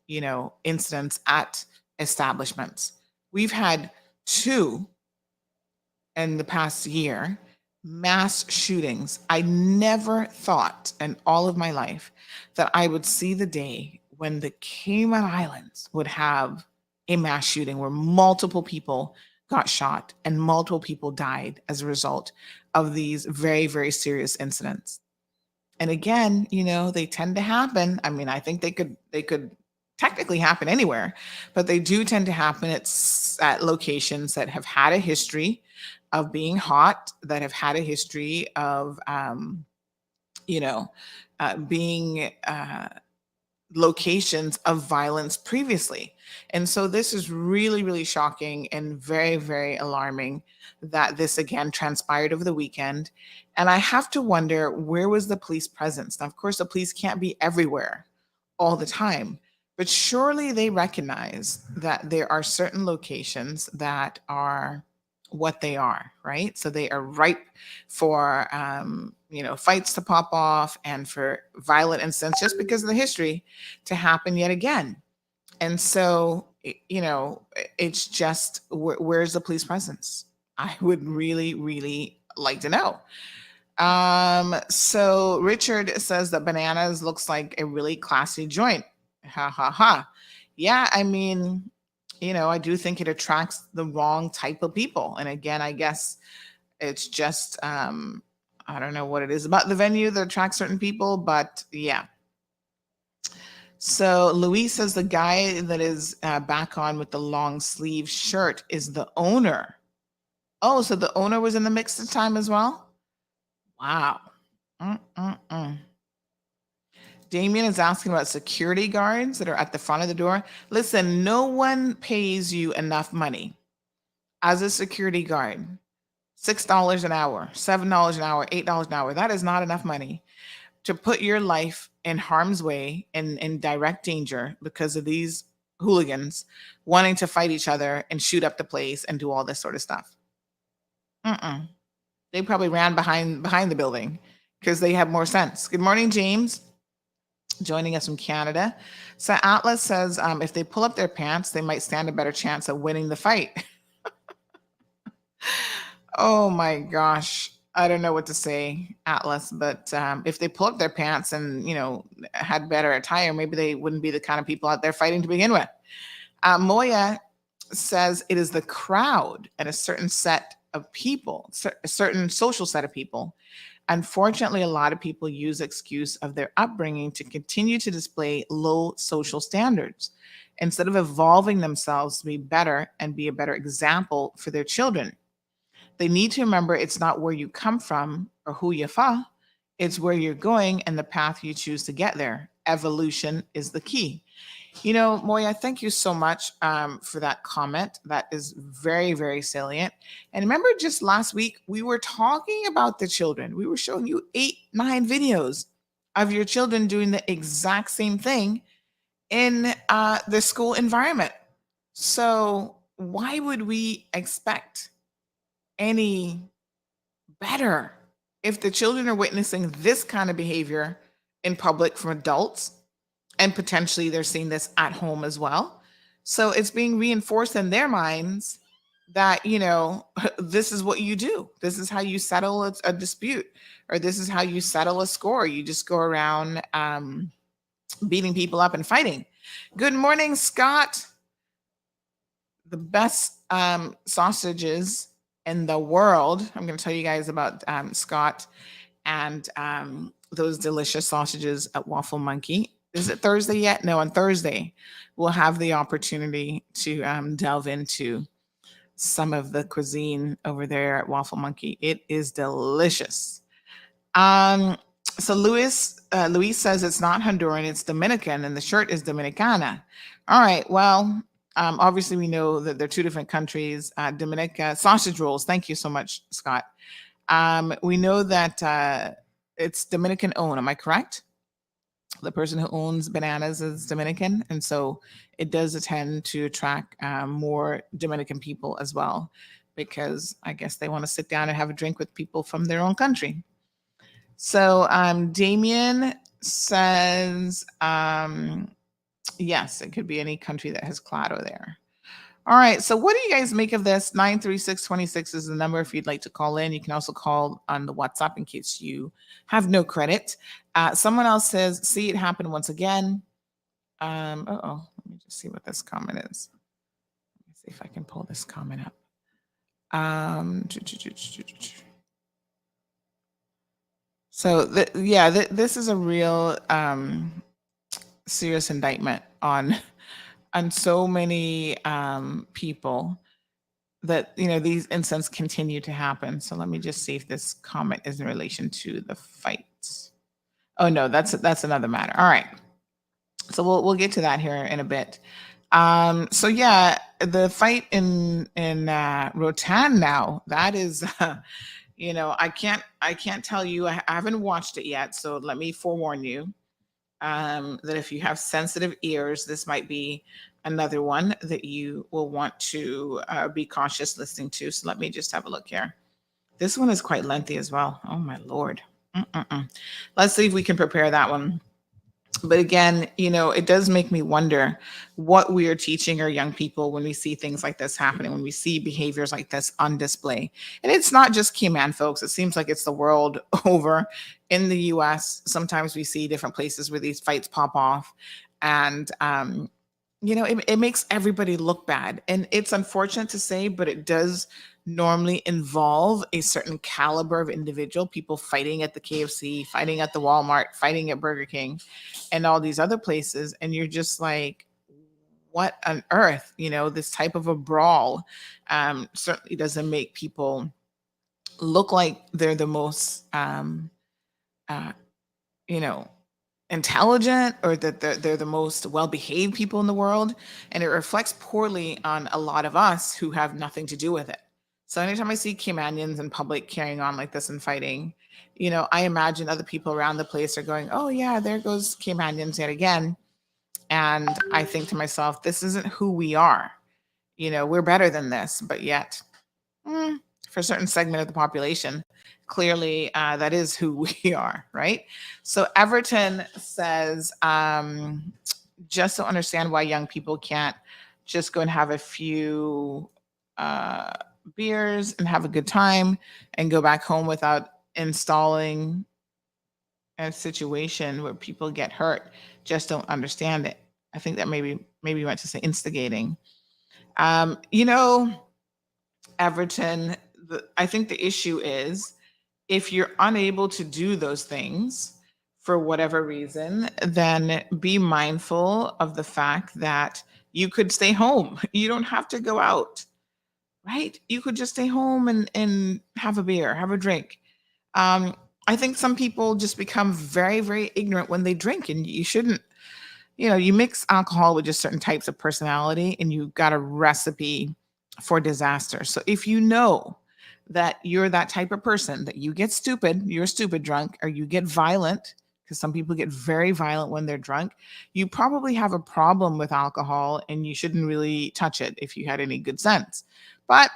you know, incidents at establishments. We've had 2 in the past year, mass shootings. I never thought in all of my life that I would see the day when the Cayman Islands would have a mass shooting where multiple people got shot and multiple people died as a result of these very, very serious incidents. And again, you know, they tend to happen. I mean, I think they could technically happen anywhere, but they do tend to happen at locations that have had a history of being hot, that have had a history of, you know, being locations of violence previously. And so this is really, really shocking and very, very alarming that this again transpired over the weekend. And I have to wonder, where was the police presence? Now, of course, the police can't be everywhere all the time, but surely they recognize that there are certain locations that are what they are, right? So they are ripe for, you know, fights to pop off and for violent incidents just because of the history to happen yet again. And so, you know, it's just, where's the police presence? I would really, really like to know. So Richard says that Bananas looks like a really classy joint. Ha ha ha. Yeah, I mean, you know, I do think it attracts the wrong type of people. And again, I guess it's just, I don't know what it is about the venue that attracts certain people, but yeah. So Louise says the guy that is back on with the long sleeve shirt is the owner. Oh, so the owner was in the mix this time as well? Wow. Damien is asking about security guards that are at the front of the door. Listen, no one pays you enough money as a security guard. $6 an hour, $7 an hour, $8 an hour. That is not enough money to put your life in harm's way and in direct danger because of these hooligans wanting to fight each other and shoot up the place and do all this sort of stuff. They probably ran behind the building because they have more sense. Good morning, James. Joining us from Canada. So Atlas says if they pull up their pants, they might stand a better chance of winning the fight. Oh my gosh. I don't know what to say, Atlas, but if they pull up their pants and, you know, had better attire, maybe they wouldn't be the kind of people out there fighting to begin with. Moya says it is the crowd and a certain set of people, a certain social set of people. Unfortunately, a lot of people use excuse of their upbringing to continue to display low social standards instead of evolving themselves to be better and be a better example for their children. They need to remember it's not where you come from or who you are, it's where you're going and the path you choose to get there. Evolution is the key. Moya, thank you so much for that comment. That is very, very salient. And remember, just last week, we were talking about the children. We were showing you 8, 9 videos of your children doing the exact same thing in the school environment. So why would we expect any better if the children are witnessing this kind of behavior in public from adults, and potentially they're seeing this at home as well? So it's being reinforced in their minds that, this is what you do. This is how you settle a dispute, or this is how you settle a score. You just go around beating people up and fighting. Good morning, Scott. The best sausages in the world. I'm going to tell you guys about Scott and those delicious sausages at Waffle Monkey. Is it Thursday yet? No, on Thursday, we'll have the opportunity to delve into some of the cuisine over there at Waffle Monkey. It is delicious. So Luis says it's not Honduran, it's Dominican, and the shirt is Dominicana. All right, well, obviously we know that they're 2 different countries. Dominica sausage rolls. Thank you so much, Scott. We know that it's Dominican owned. Am I correct? The person who owns bananas is Dominican, and so it does tend to attract more Dominican people as well, because I guess they want to sit down and have a drink with people from their own country. So Damien says, yes, it could be any country that has Claro there. All right. So what do you guys make of this? 93626 is the number if you'd like to call in. You can also call on the WhatsApp in case you have no credit. Someone else says, see it happen once again. Let me just see what this comment is. Let me see if I can pull this comment up. So this is a real serious indictment on so many people that these incidents continue to happen. So let me just see if this comment is in relation to the fights. Oh no, that's another matter. All right, so we'll get to that here in a bit. So yeah, the fight in Rotan now, that is I can't tell you, I haven't watched it yet, so let me forewarn you that if you have sensitive ears, this might be another one that you will want to be cautious listening to. So let me just have a look here. This one is quite lengthy as well. Oh my Lord. Let's see if we can prepare that one. But again, it does make me wonder what we are teaching our young people when we see things like this happening, when we see behaviors like this on display. And it's not just Cayman, folks. It seems like it's the world over. In the US, sometimes we see different places where these fights pop off. And, it makes everybody look bad. And it's unfortunate to say, but it does normally involve a certain caliber of individual, people fighting at the KFC, fighting at the Walmart, fighting at Burger King, and all these other places. And you're just like, what on earth? This type of a brawl certainly doesn't make people look like they're the most, intelligent, or that they're the most well-behaved people in the world. And it reflects poorly on a lot of us who have nothing to do with it. So anytime I see Caymanians in public carrying on like this and fighting, I imagine other people around the place are going, oh yeah, there goes Caymanians yet again. And I think to myself, this isn't who we are. We're better than this, but yet for a certain segment of the population, clearly that is who we are, right? So Everton says, just to understand why young people can't just go and have a few beers and have a good time and go back home without installing a situation where people get hurt. Just don't understand it. I think that maybe you meant to say instigating. Everton, I think the issue is if you're unable to do those things for whatever reason, then be mindful of the fact that you could stay home. You don't have to go out, right? You could just stay home and have a beer, have a drink. I think some people just become very, very ignorant when they drink, and you shouldn't you mix alcohol with just certain types of personality and you've got a recipe for disaster. So if you know that you're that type of person that you get stupid, you're a stupid drunk, or you get violent, because some people get very violent when they're drunk, you probably have a problem with alcohol and you shouldn't really touch it if you had any good sense. But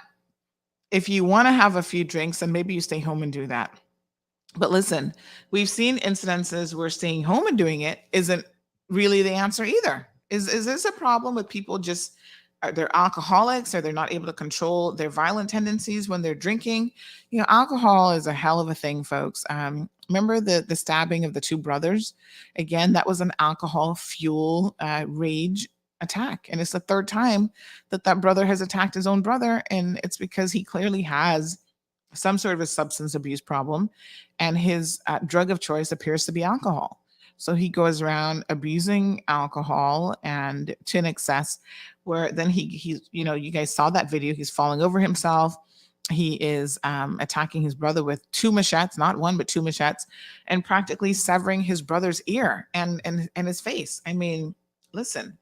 if you want to have a few drinks, then maybe you stay home and do that. But listen, we've seen incidences where staying home and doing it isn't really the answer either. Is this a problem with people just they're alcoholics, or they're not able to control their violent tendencies when they're drinking? Alcohol is a hell of a thing, folks. Remember the stabbing of the two brothers? Again, that was an alcohol fuel rage attack, and it's the third time that brother has attacked his own brother, and it's because he clearly has some sort of a substance abuse problem, and his drug of choice appears to be alcohol. So he goes around abusing alcohol and to an excess, where then he you guys saw that video. He's falling over himself. He is attacking his brother with two machetes, not one, but two machetes, and practically severing his brother's ear and his face. I mean, listen,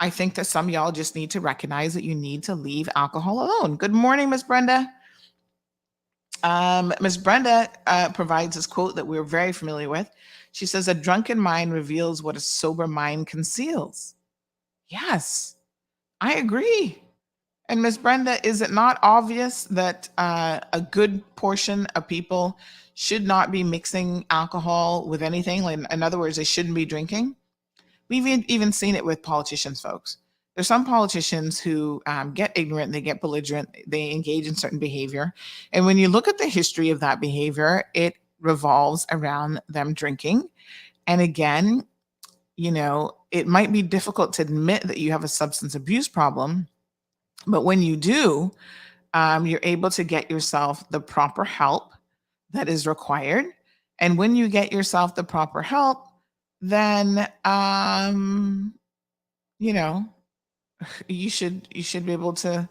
I think that some of y'all just need to recognize that you need to leave alcohol alone. Good morning, Miss Brenda. Miss Brenda provides this quote that we're very familiar with. She says, "A drunken mind reveals what a sober mind conceals." Yes, I agree. And Miss Brenda, is it not obvious that a good portion of people should not be mixing alcohol with anything? Like, in other words, they shouldn't be drinking. We've even seen it with politicians, folks. There's some politicians who get ignorant, they get belligerent, they engage in certain behavior. And when you look at the history of that behavior, it revolves around them drinking. And again, it might be difficult to admit that you have a substance abuse problem, but when you do, you're able to get yourself the proper help that is required. And when you get yourself the proper help, then, you should be able to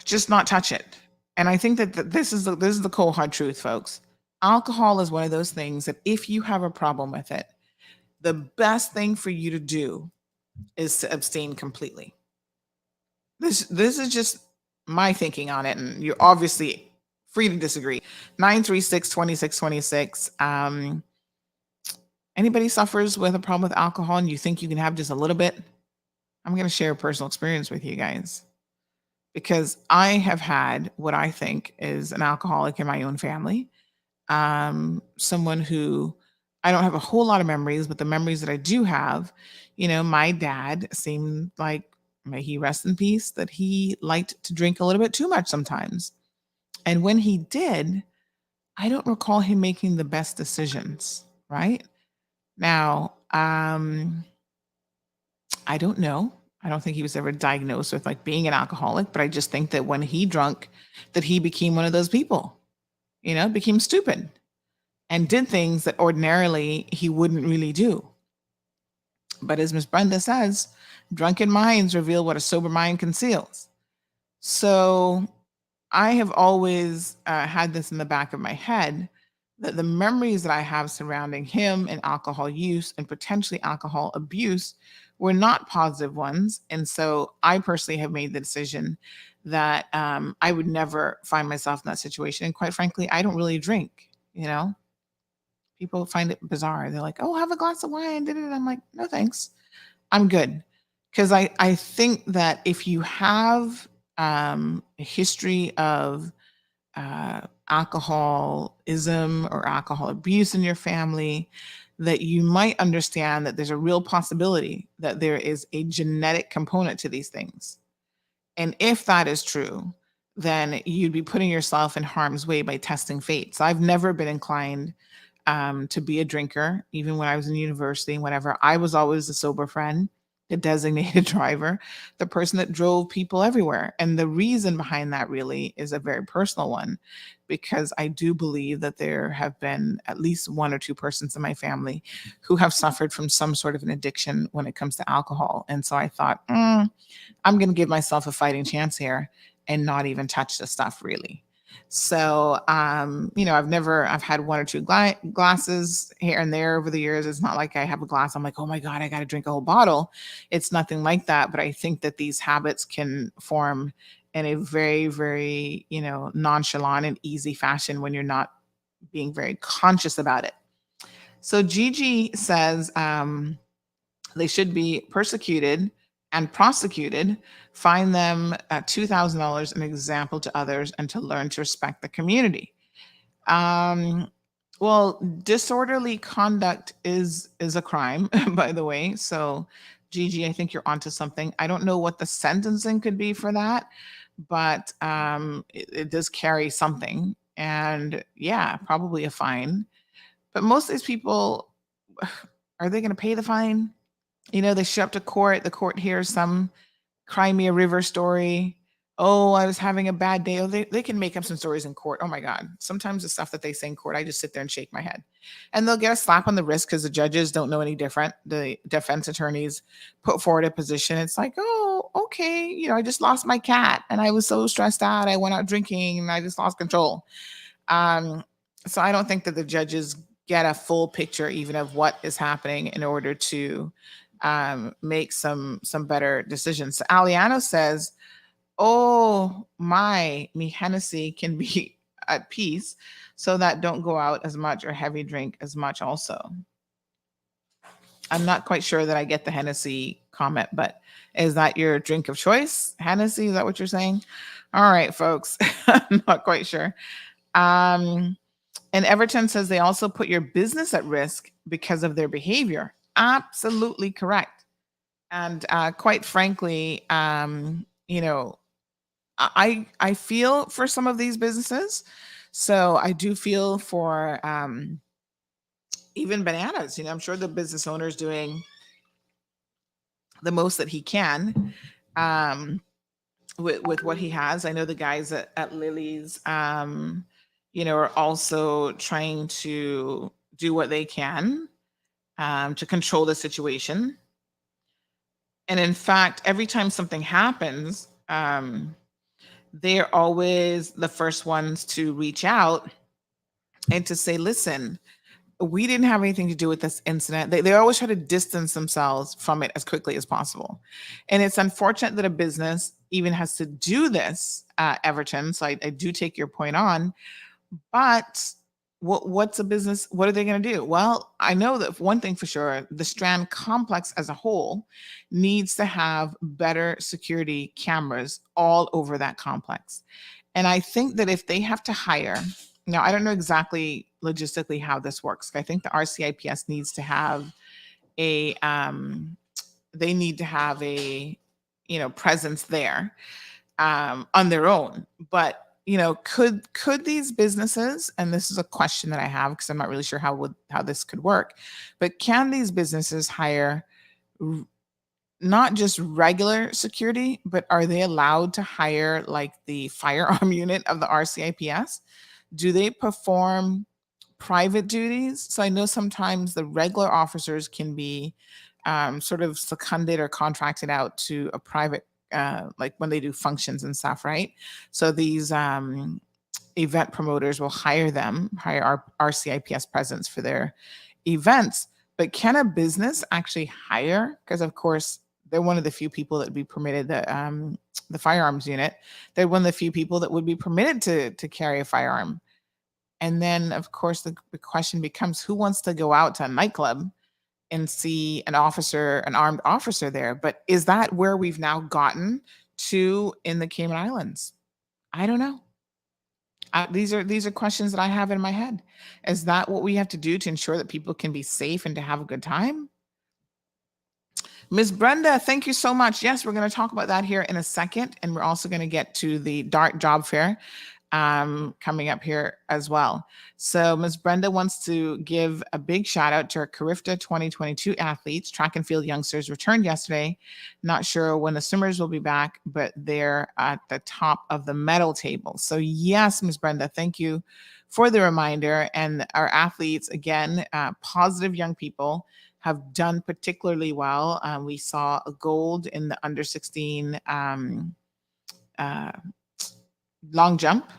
just not touch it. And I think that this is the cold hard truth, folks. Alcohol is one of those things that if you have a problem with it, the best thing for you to do is to abstain completely. This is just my thinking on it, and you're obviously free to disagree. 936-2626. Anybody suffers with a problem with alcohol and you think you can have just a little bit? I'm going to share a personal experience with you guys, because I have had what I think is an alcoholic in my own family. Someone who I don't have a whole lot of memories, but the memories that I do have, my dad seemed like, may he rest in peace, that he liked to drink a little bit too much sometimes. And when he did, I don't recall him making the best decisions, right? Now, I don't know. I don't think he was ever diagnosed with like being an alcoholic, but I just think that when he drunk, that he became one of those people, became stupid and did things that ordinarily he wouldn't really do. But as Miss Brenda says, drunken minds reveal what a sober mind conceals. So I have always had this in the back of my head, that the memories that I have surrounding him and alcohol use and potentially alcohol abuse were not positive ones. And so I personally have made the decision that I would never find myself in that situation. And quite frankly, I don't really drink, People find it bizarre. They're like, "Oh, have a glass of wine." I'm like, "No, thanks. I'm good." Because I think that if you have a history of alcoholism or alcohol abuse in your family, that you might understand that there's a real possibility that there is a genetic component to these things. And if that is true, then you'd be putting yourself in harm's way by testing fate. So I've never been inclined to be a drinker, even when I was in university and whatever. I was always the sober friend, the designated driver, the person that drove people everywhere. And the reason behind that really is a very personal one, because I do believe that there have been at least one or two persons in my family who have suffered from some sort of an addiction when it comes to alcohol. And so I thought, I'm going to give myself a fighting chance here and not even touch the stuff really. So, I've had one or two glasses here and there over the years. It's not like I have a glass. I'm like, oh my God, I got to drink a whole bottle. It's nothing like that. But I think that these habits can form in a very, very, nonchalant and easy fashion when you're not being very conscious about it. So Gigi says they should be persecuted and prosecuted, fine them $2,000, an example to others, and to learn to respect the community. Well, disorderly conduct is a crime, by the way. So, Gigi, I think you're onto something. I don't know what the sentencing could be for that, but it does carry something, and yeah, probably a fine. But most of these people, are they going to pay the fine? They show up to court. The court hears some Crimea River story. Oh, I was having a bad day. Oh, they can make up some stories in court. Oh my God. Sometimes the stuff that they say in court, I just sit there and shake my head. And they'll get a slap on the wrist because the judges don't know any different. The defense attorneys put forward a position. It's like, oh, okay. I just lost my cat and I was so stressed out. I went out drinking and I just lost control. So I don't think that the judges get a full picture even of what is happening in order to make some better decisions. So Aliano says, oh my, me Hennessy can be at peace, so that don't go out as much or heavy drink as much also. I'm not quite sure that I get the Hennessy comment, but is that your drink of choice? Hennessy, is that what you're saying? All right, folks, I'm not quite sure. And Everton says they also put your business at risk because of their behavior. Absolutely correct. And quite frankly, I feel for some of these businesses. So I do feel for even Bananas. I'm sure the business owner is doing the most that he can with what he has. I know the guys at Lily's, are also trying to do what they can to control the situation. And in fact, every time something happens, they're always the first ones to reach out and to say, listen, we didn't have anything to do with this incident. They always try to distance themselves from it as quickly as possible. And it's unfortunate that a business even has to do this, Everton. So I do take your point on. But what's a business? What are they going to do? Well, I know that one thing for sure, the Strand complex as a whole needs to have better security cameras all over that complex. And I think that if they have to hire, now I don't know exactly logistically how this works. I think the RCIPS needs to have a, they need to have a, presence there on their own. But could these businesses, and this is a question that I have because I'm not really sure how this could work, but can these businesses hire not just regular security, but are they allowed to hire like the firearm unit of the RCIPS? Do they perform private duties? So I know sometimes the regular officers can be sort of seconded or contracted out to a private like when they do functions and stuff, right? So these event promoters will hire our RCIPS presence for their events. But can a business actually hire? Because of course, they're one of the few people that would be permitted the firearms unit. They're one of the few people that would be permitted to carry a firearm. And then, of course, the question becomes, who wants to go out to a nightclub and see an armed officer there? But is that where we've now gotten to in the Cayman Islands? I don't know. These are questions that I have in my head. Is that what we have to do to ensure that people can be safe and to have a good time? Ms. Brenda, thank you so much. Yes, we're going to talk about that here in a second. And we're also going to get to the DART job fair coming up here as well. So Ms. Brenda wants to give a big shout out to our Carifta 2022 athletes. Track and field youngsters returned yesterday. Not sure when the swimmers will be back, but they're at the top of the medal table. So yes, Ms. Brenda, thank you for the reminder. And our athletes, again, positive young people, have done particularly well. We saw a gold in the under 16 long jump.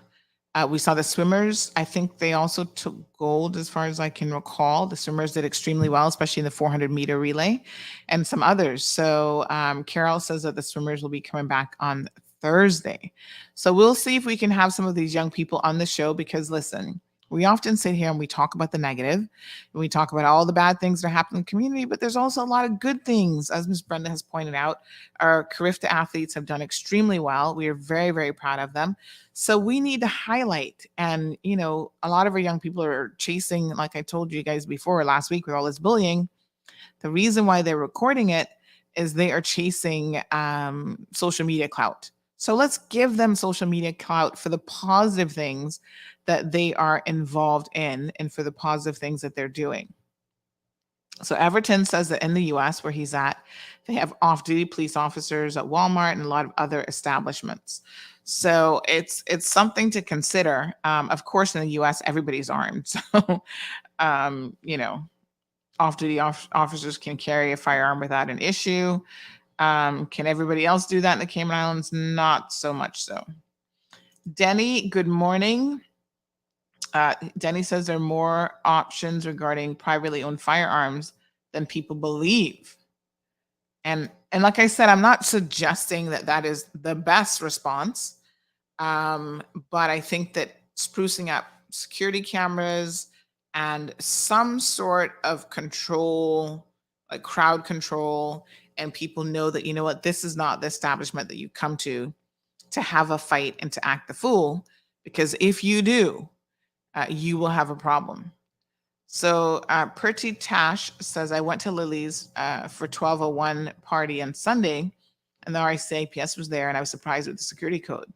We saw the swimmers. I think they also took gold, as far as I can recall. The swimmers did extremely well, especially in the 400-meter relay, and some others. So Carol says that the swimmers will be coming back on Thursday. So we'll see if we can have some of these young people on the show, because listen, we often sit here and we talk about the negative, and we talk about all the bad things that happen in the community, but there's also a lot of good things. As Ms. Brenda has pointed out, our Carifta athletes have done extremely well. We are very, very proud of them. So we need to highlight, and a lot of our young people are chasing, like I told you guys before last week with all this bullying. The reason why they're recording it is they are chasing social media clout. So let's give them social media clout for the positive things that they are involved in and for the positive things that they're doing. So Everton says that in the US, where he's at, they have off-duty police officers at Walmart and a lot of other establishments. So it's something to consider. Of course, in the US, everybody's armed. So, off-duty officers can carry a firearm without an issue. Can everybody else do that in the Cayman Islands? Not so much so. Denny, good morning. Denny says there are more options regarding privately owned firearms than people believe. And like I said, I'm not suggesting that that is the best response, but I think that sprucing up security cameras and some sort of control, like crowd control, and people know that, this is not the establishment that you come to have a fight and to act the fool, because if you do, you will have a problem. So Pretty Tash says, I went to Lily's for 1201 party on Sunday, and the RICAPS was there, and I was surprised with the security code.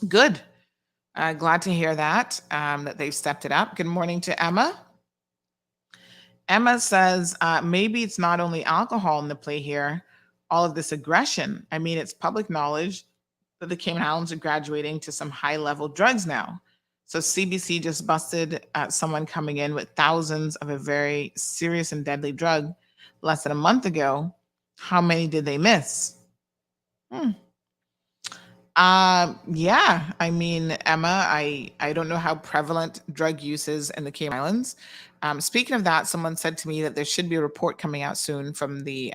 Good. Glad to hear that, that they've stepped it up. Good morning to Emma. Emma says, maybe it's not only alcohol in the play here, all of this aggression. I mean, it's public knowledge that the Cayman Islands are graduating to some high-level drugs now. So CBC just busted someone coming in with thousands of a very serious and deadly drug less than a month ago. How many did they miss? Yeah, I mean, Emma, I don't know how prevalent drug use is in the Cayman Islands. Speaking of that, someone said to me that there should be a report coming out soon from the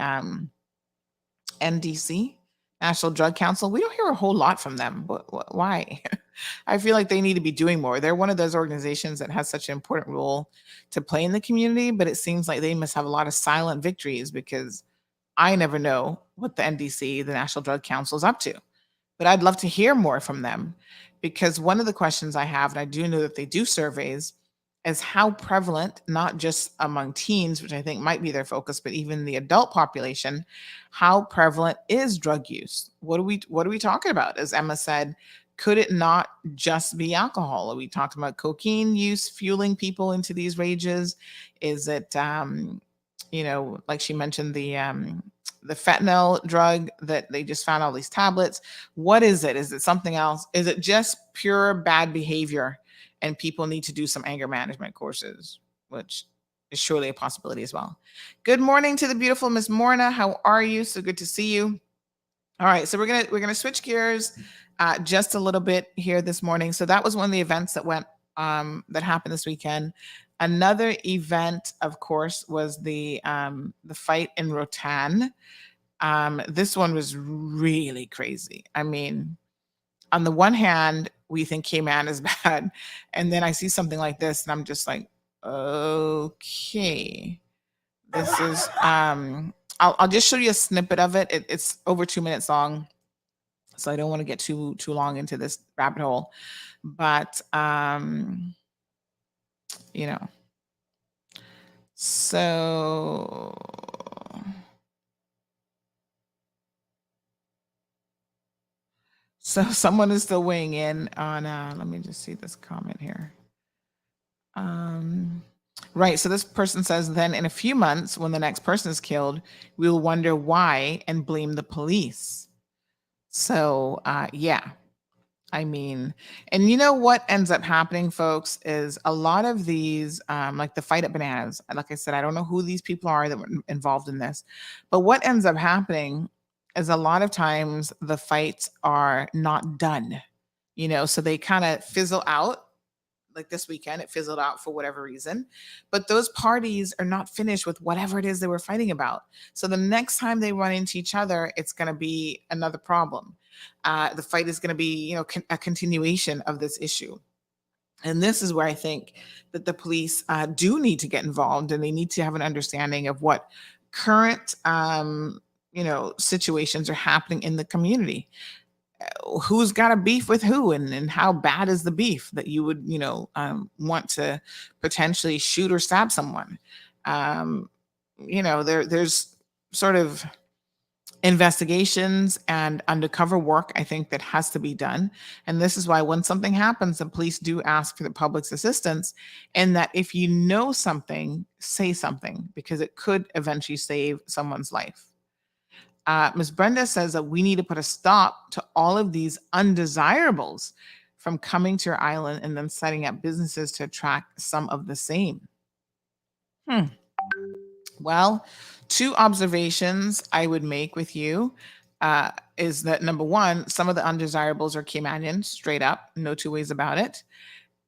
NDC, National Drug Council. We don't hear a whole lot from them. Why? I feel like they need to be doing more. They're one of those organizations that has such an important role to play in the community, but it seems like they must have a lot of silent victories, because I never know what the NDC, the National Drug Council, is up to. But I'd love to hear more from them, because one of the questions I have, and I do know that they do surveys, is how prevalent, not just among teens, which I think might be their focus, but even the adult population, how prevalent is drug use? What are we talking about? As Emma said, could it not just be alcohol? Are we talking about cocaine use fueling people into these rages? Is it, like she mentioned, the fentanyl drug that they just found all these tablets? What is it? Is it something else? Is it just pure bad behavior and people need to do some anger management courses, which is surely a possibility as well? Good morning to the beautiful Miss Morna. How are you? So good to see you. All right, so we're gonna switch gears just a little bit here this morning. So that was one of the events that that happened this weekend. Another event, of course, was the fight in Rotan. This one was really crazy. I mean, on the one hand, we think Cayman is bad, and then I see something like this, and I'm just like, okay, this is. I'll just show you a snippet of it. It's over 2 minutes long, so I don't want to get too long into this rabbit hole, but so someone is still weighing in on, let me just see this comment here. Right, so this person says, then in a few months, when the next person is killed, we'll wonder why and blame the police. So, yeah. I mean, and you know what ends up happening, folks, is a lot of these, like the fight at Bananas, like I said, I don't know who these people are that were involved in this, but what ends up happening is a lot of times the fights are not done. so they kind of fizzle out. Like this weekend, it fizzled out for whatever reason. But those parties are not finished with whatever it is they were fighting about. So the next time they run into each other, it's going to be another problem. The fight is going to be, a continuation of this issue. And this is where I think that the police do need to get involved, and they need to have an understanding of what current, situations are happening in the community. Who's got a beef with who, and how bad is the beef that you would want to potentially shoot or stab someone. There's sort of investigations and undercover work, I think, that has to be done. And this is why when something happens, the police do ask for the public's assistance, and that if you know something, say something, because it could eventually save someone's life. Ms. Brenda says that we need to put a stop to all of these undesirables from coming to your island and then setting up businesses to attract some of the same. Well, 2 observations I would make with you is that, number one, some of the undesirables are Caymanian, straight up, no two ways about it.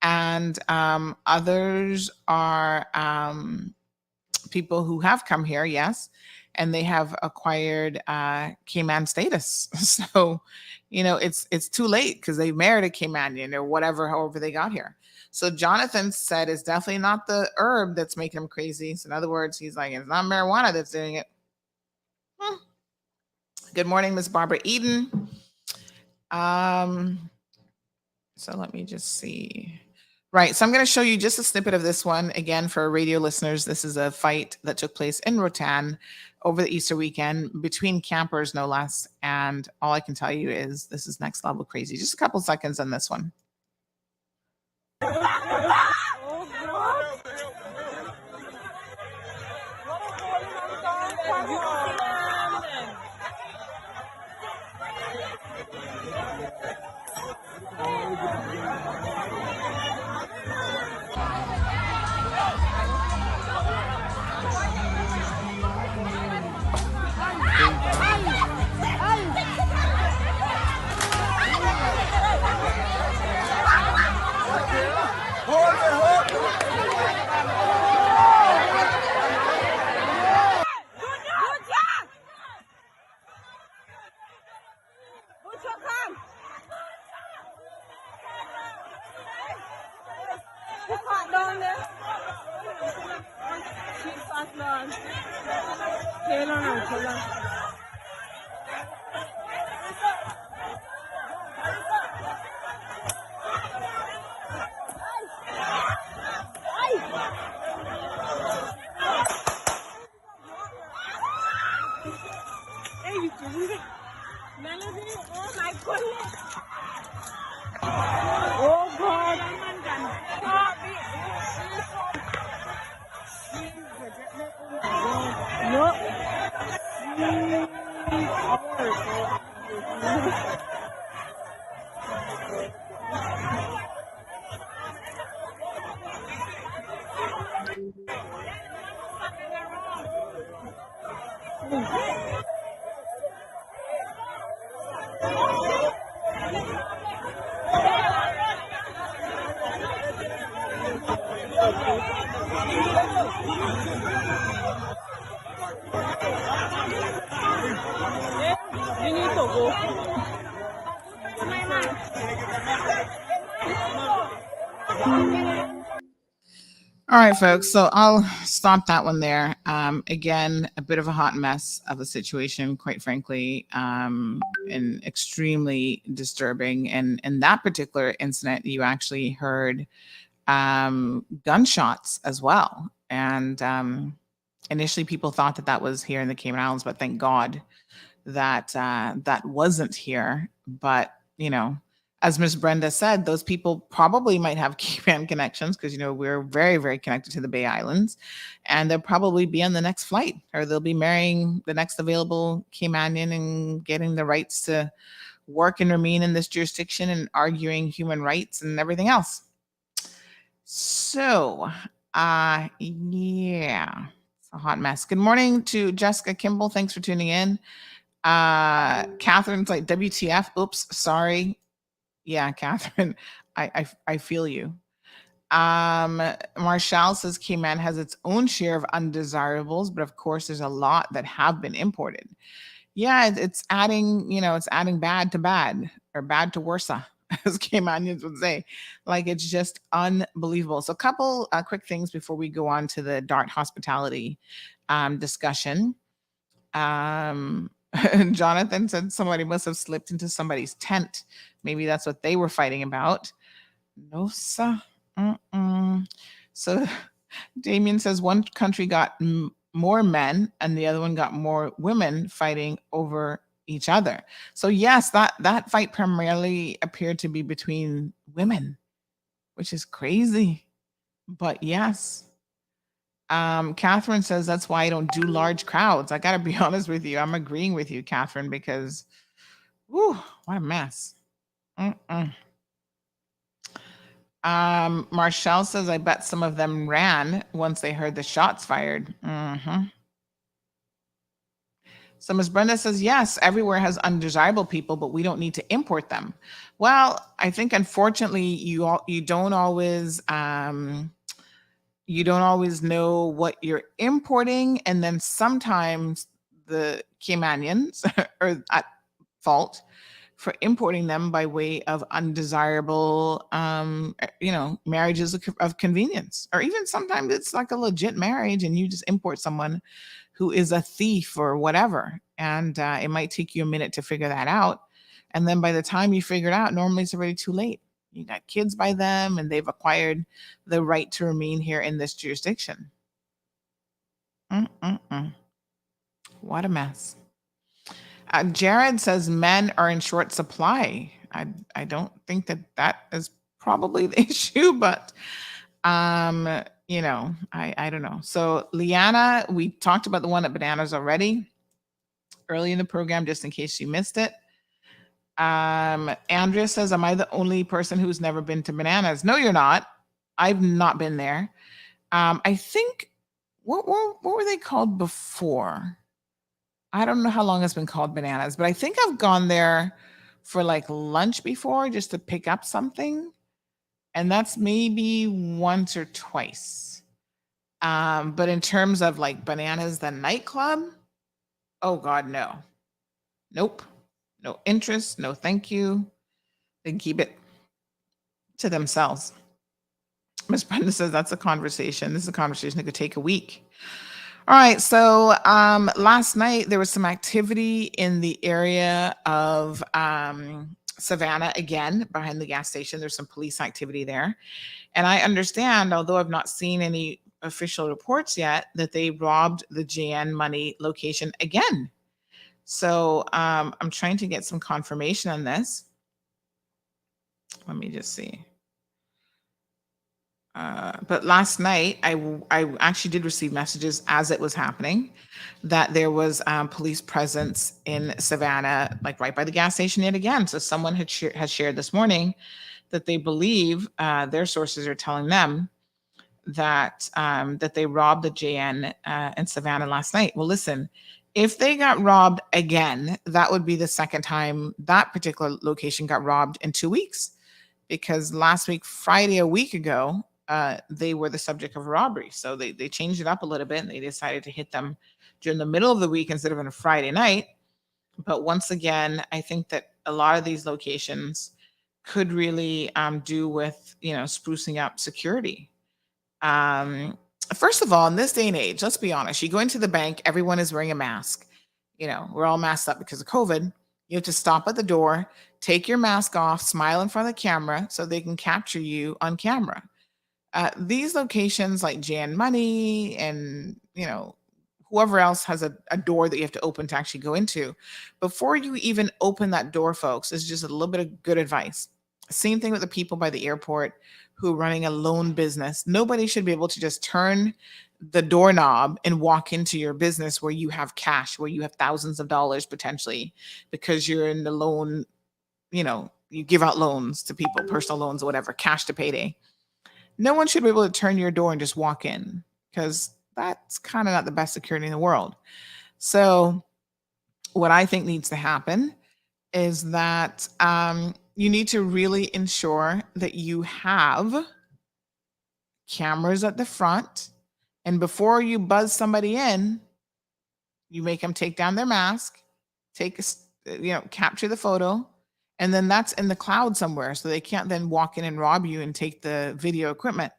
And others are people who have come here, yes, and they have acquired Cayman status. So, it's too late because they married a Caymanian or whatever, however they got here. So Jonathan said it's definitely not the herb that's making him crazy. So in other words, he's like, it's not marijuana that's doing it. Good morning, Miss Barbara Eden. So let me just see. Right. So I'm going to show you just a snippet of this one. Again, for radio listeners, this is a fight that took place in Roatan over the Easter weekend between campers, no less. And all I can tell you is this is next level crazy. Just a couple seconds on this one. All right, folks. So I'll stop that one there. Again, a bit of a hot mess of a situation, quite frankly, and extremely disturbing. And in that particular incident, you actually heard gunshots as well. And initially, people thought that that was here in the Cayman Islands, but thank God that that wasn't here. But, as Ms. Brenda said, those people probably might have Cayman connections because, we're very, very connected to the Bay Islands, and they'll probably be on the next flight, or they'll be marrying the next available Caymanian and getting the rights to work and remain in this jurisdiction and arguing human rights and everything else. So, yeah, it's a hot mess. Good morning to Jessica Kimball. Thanks for tuning in. Catherine's like, WTF? Oops, sorry. Yeah, Catherine, I feel you. Marshall says Cayman has its own share of undesirables, but of course there's a lot that have been imported. Yeah, it's adding, it's adding bad to bad or bad to worse, as Caymanians would say. Like it's just unbelievable. So a couple quick things before we go on to the Dart hospitality discussion. Jonathan said somebody must have slipped into somebody's tent. Maybe that's what they were fighting about. No, sir. So Damien says one country got more men and the other one got more women fighting over each other. So yes, that fight primarily appeared to be between women, which is crazy. But yes. Catherine says that's why I don't do large crowds. I gotta be honest with you. I'm agreeing with you, Catherine, because whew, what a mess. Marshall says, I bet some of them ran once they heard the shots fired. So Ms. Brenda says, yes, everywhere has undesirable people, but we don't need to import them. Well, I think unfortunately you don't always know what you're importing, and then sometimes the Caymanians are at fault for importing them by way of undesirable, marriages of convenience, or even sometimes it's like a legit marriage and you just import someone who is a thief or whatever. And it might take you a minute to figure that out. And then by the time you figure it out, normally it's already too late. You got kids by them and they've acquired the right to remain here in this jurisdiction. What a mess. Jared says men are in short supply. I don't think that is probably the issue, but I don't know. So Liana, we talked about the one at Bananas already early in the program, just in case you missed it. Andrea says, am I the only person who's never been to Bananas? No, you're not. I've not been there. I think, what were they called before? I don't know how long it's been called Bananas, but I think I've gone there for like lunch before just to pick up something. And that's maybe once or twice. But in terms of like Bananas, the nightclub, oh God, no. Nope. No interest, no thank you. They keep it to themselves. Ms. Brenda says that's a conversation. This is a conversation that could take a week. All right, so last night there was some activity in the area of Savannah, again, behind the gas station. There's some police activity there. And I understand, although I've not seen any official reports yet, that they robbed the JN Money location again. So I'm trying to get some confirmation on this. Let me just see. But last night, I actually did receive messages as it was happening that there was police presence in Savannah, like right by the gas station yet again. So someone has shared this morning that they believe their sources are telling them that that they robbed the JN in Savannah last night. Well, listen, if they got robbed again, that would be the second time that particular location got robbed in 2 weeks, because last week, Friday, a week ago, they were the subject of robbery. So they changed it up a little bit and they decided to hit them during the middle of the week instead of on a Friday night. But once again, I think that a lot of these locations could really do with, sprucing up security. First of all, in this day and age, let's be honest, you go into the bank, everyone is wearing a mask. We're all masked up because of COVID. You have to stop at the door, take your mask off, smile in front of the camera so they can capture you on camera. These locations like JN Money and, whoever else has a door that you have to open to actually go into, before you even open that door, folks, is just a little bit of good advice. Same thing with the people by the airport who are running a loan business. Nobody should be able to just turn the doorknob and walk into your business where you have cash, where you have thousands of dollars potentially, because you're in the loan, you give out loans to people, personal loans or whatever, cash to payday. No one should be able to turn your door and just walk in, because that's kind of not the best security in the world. So what I think needs to happen is that you need to really ensure that you have cameras at the front, and before you buzz somebody in, you make them take down their mask, capture the photo, and then that's in the cloud somewhere, so they can't then walk in and rob you and take the video equipment.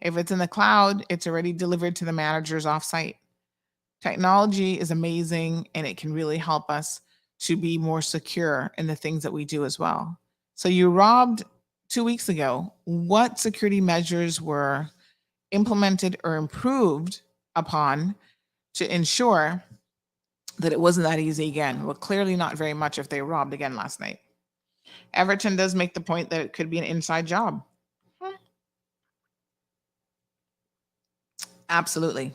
If it's in the cloud, it's already delivered to the managers offsite. Technology is amazing, and it can really help us to be more secure in the things that we do as well. So you robbed 2 weeks ago. What security measures were implemented or improved upon to ensure that it wasn't that easy again? Well, clearly not very much if they robbed again last night. Everton does make the point that it could be an inside job. Absolutely.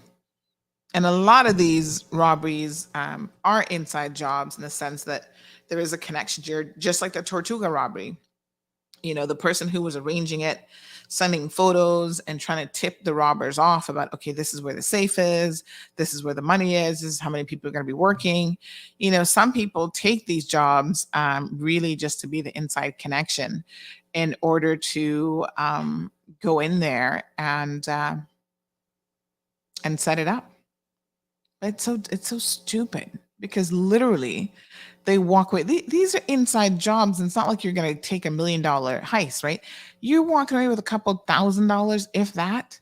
And a lot of these robberies are inside jobs in the sense that there is a connection here, just like the Tortuga robbery. You know, the person who was arranging it, sending photos and trying to tip the robbers off about, okay, this is where the safe is, this is where the money is, this is how many people are going to be working. You know, some people take these jobs really just to be the inside connection in order to go in there and set it up. It's so stupid because literally they walk away. These are inside jobs. And it's not like you're going to take $1 million heist, right? You're walking away with a couple $1,000s, if that,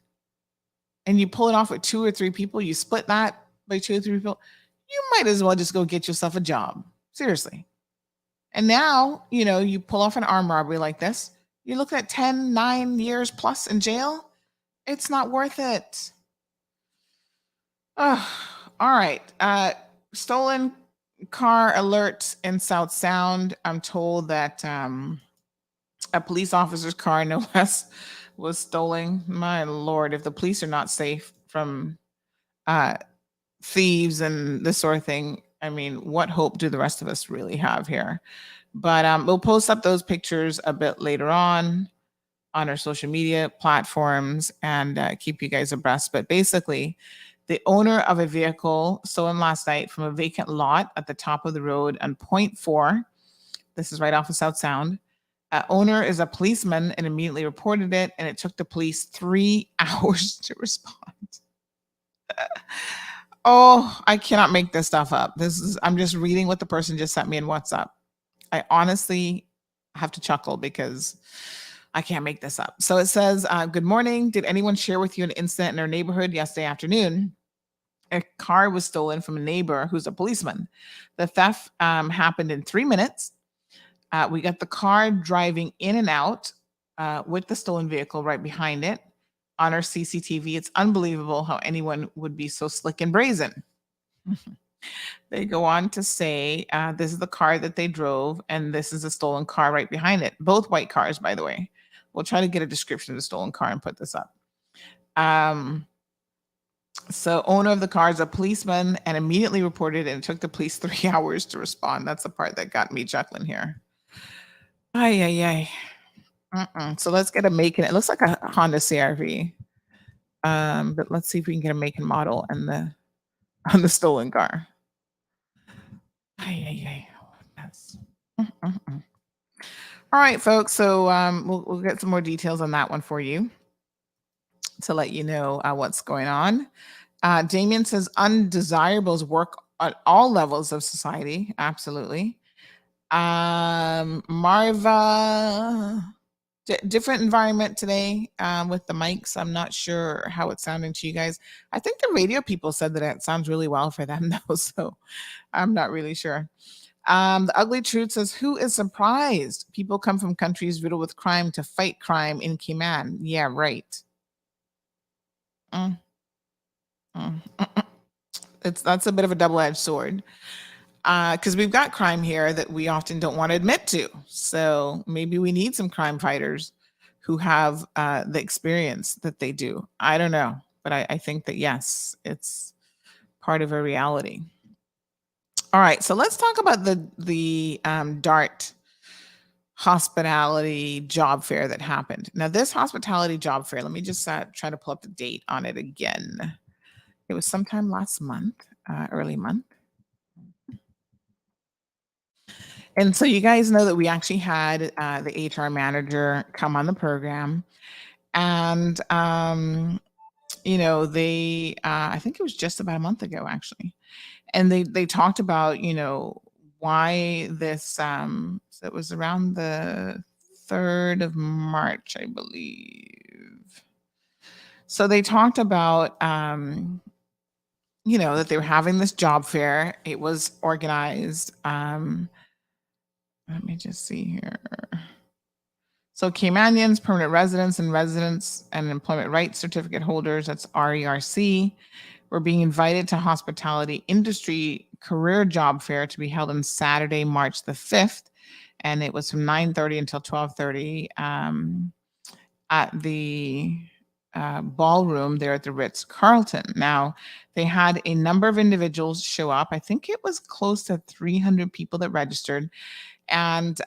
and you pull it off with 2 or 3 people. You split that by 2 or 3 people. You might as well just go get yourself a job. Seriously. And now, you know, you pull off an armed robbery like this. You're looking at 10, 9 years plus in jail. It's not worth it. Oh, all right. Stolen car alert in South Sound. I'm told that a police officer's car, no less, was stolen. My Lord, if the police are not safe from thieves and this sort of thing, I mean, what hope do the rest of us really have here? But we'll post up those pictures a bit later on our social media platforms and keep you guys abreast. But basically, the owner of a vehicle stolen last night from a vacant lot at the top of the road on Point 4. This is right off of South Sound. Owner is a policeman and immediately reported it, and it took the police 3 hours to respond. Oh, I cannot make this stuff up. I'm just reading what the person just sent me in WhatsApp. I honestly have to chuckle because I can't make this up. So it says, good morning. Did anyone share with you an incident in our neighborhood yesterday afternoon? A car was stolen from a neighbor who's a policeman. The theft happened in 3 minutes. We got the car driving in and out with the stolen vehicle right behind it on our CCTV. It's unbelievable how anyone would be so slick and brazen. They go on to say, this is the car that they drove, and this is a stolen car right behind it. Both white cars, by the way. We'll try to get a description of the stolen car and put this up. So owner of the car is a policeman and immediately reported it, and it took the police 3 hours to respond. That's the part that got me chuckling here. Ay. So let's get a make. It looks like a Honda CR-V. But let's see if we can get a make and model and on the stolen car. Ay. Yes. All right, folks. So we'll get some more details on that one for you to let you know what's going on. Damien says undesirables work at all levels of society. Absolutely. Marva, different environment today with the mics. I'm not sure how it's sounding to you guys. I think the radio people said that it sounds really well for them though, so I'm not really sure. The Ugly Truth says, who is surprised? People come from countries riddled with crime to fight crime in Cayman. Yeah, right. That's a bit of a double-edged sword because we've got crime here that we often don't want to admit to. So maybe we need some crime fighters who have the experience that they do. I don't know, but I think that yes, it's part of a reality. All right, so let's talk about the DART hospitality job fair that happened. Now, this hospitality job fair, let me just try to pull up the date on it again. It was sometime last month, early month. And so you guys know that we actually had the HR manager come on the program, and they I think it was just about a month ago actually, and they talked about why this. So it was around the 3rd of March, I believe. So they talked about that they were having this job fair. It was organized. Let me just see here. So Caymanians, permanent residents and employment rights certificate holders, that's RERC, were being invited to hospitality industry career job fair to be held on Saturday, March the 5th. And it was from 9:30 until 12:30 at the ballroom there at the Ritz-Carlton. Now, they had a number of individuals show up. I think it was close to 300 people that registered. And,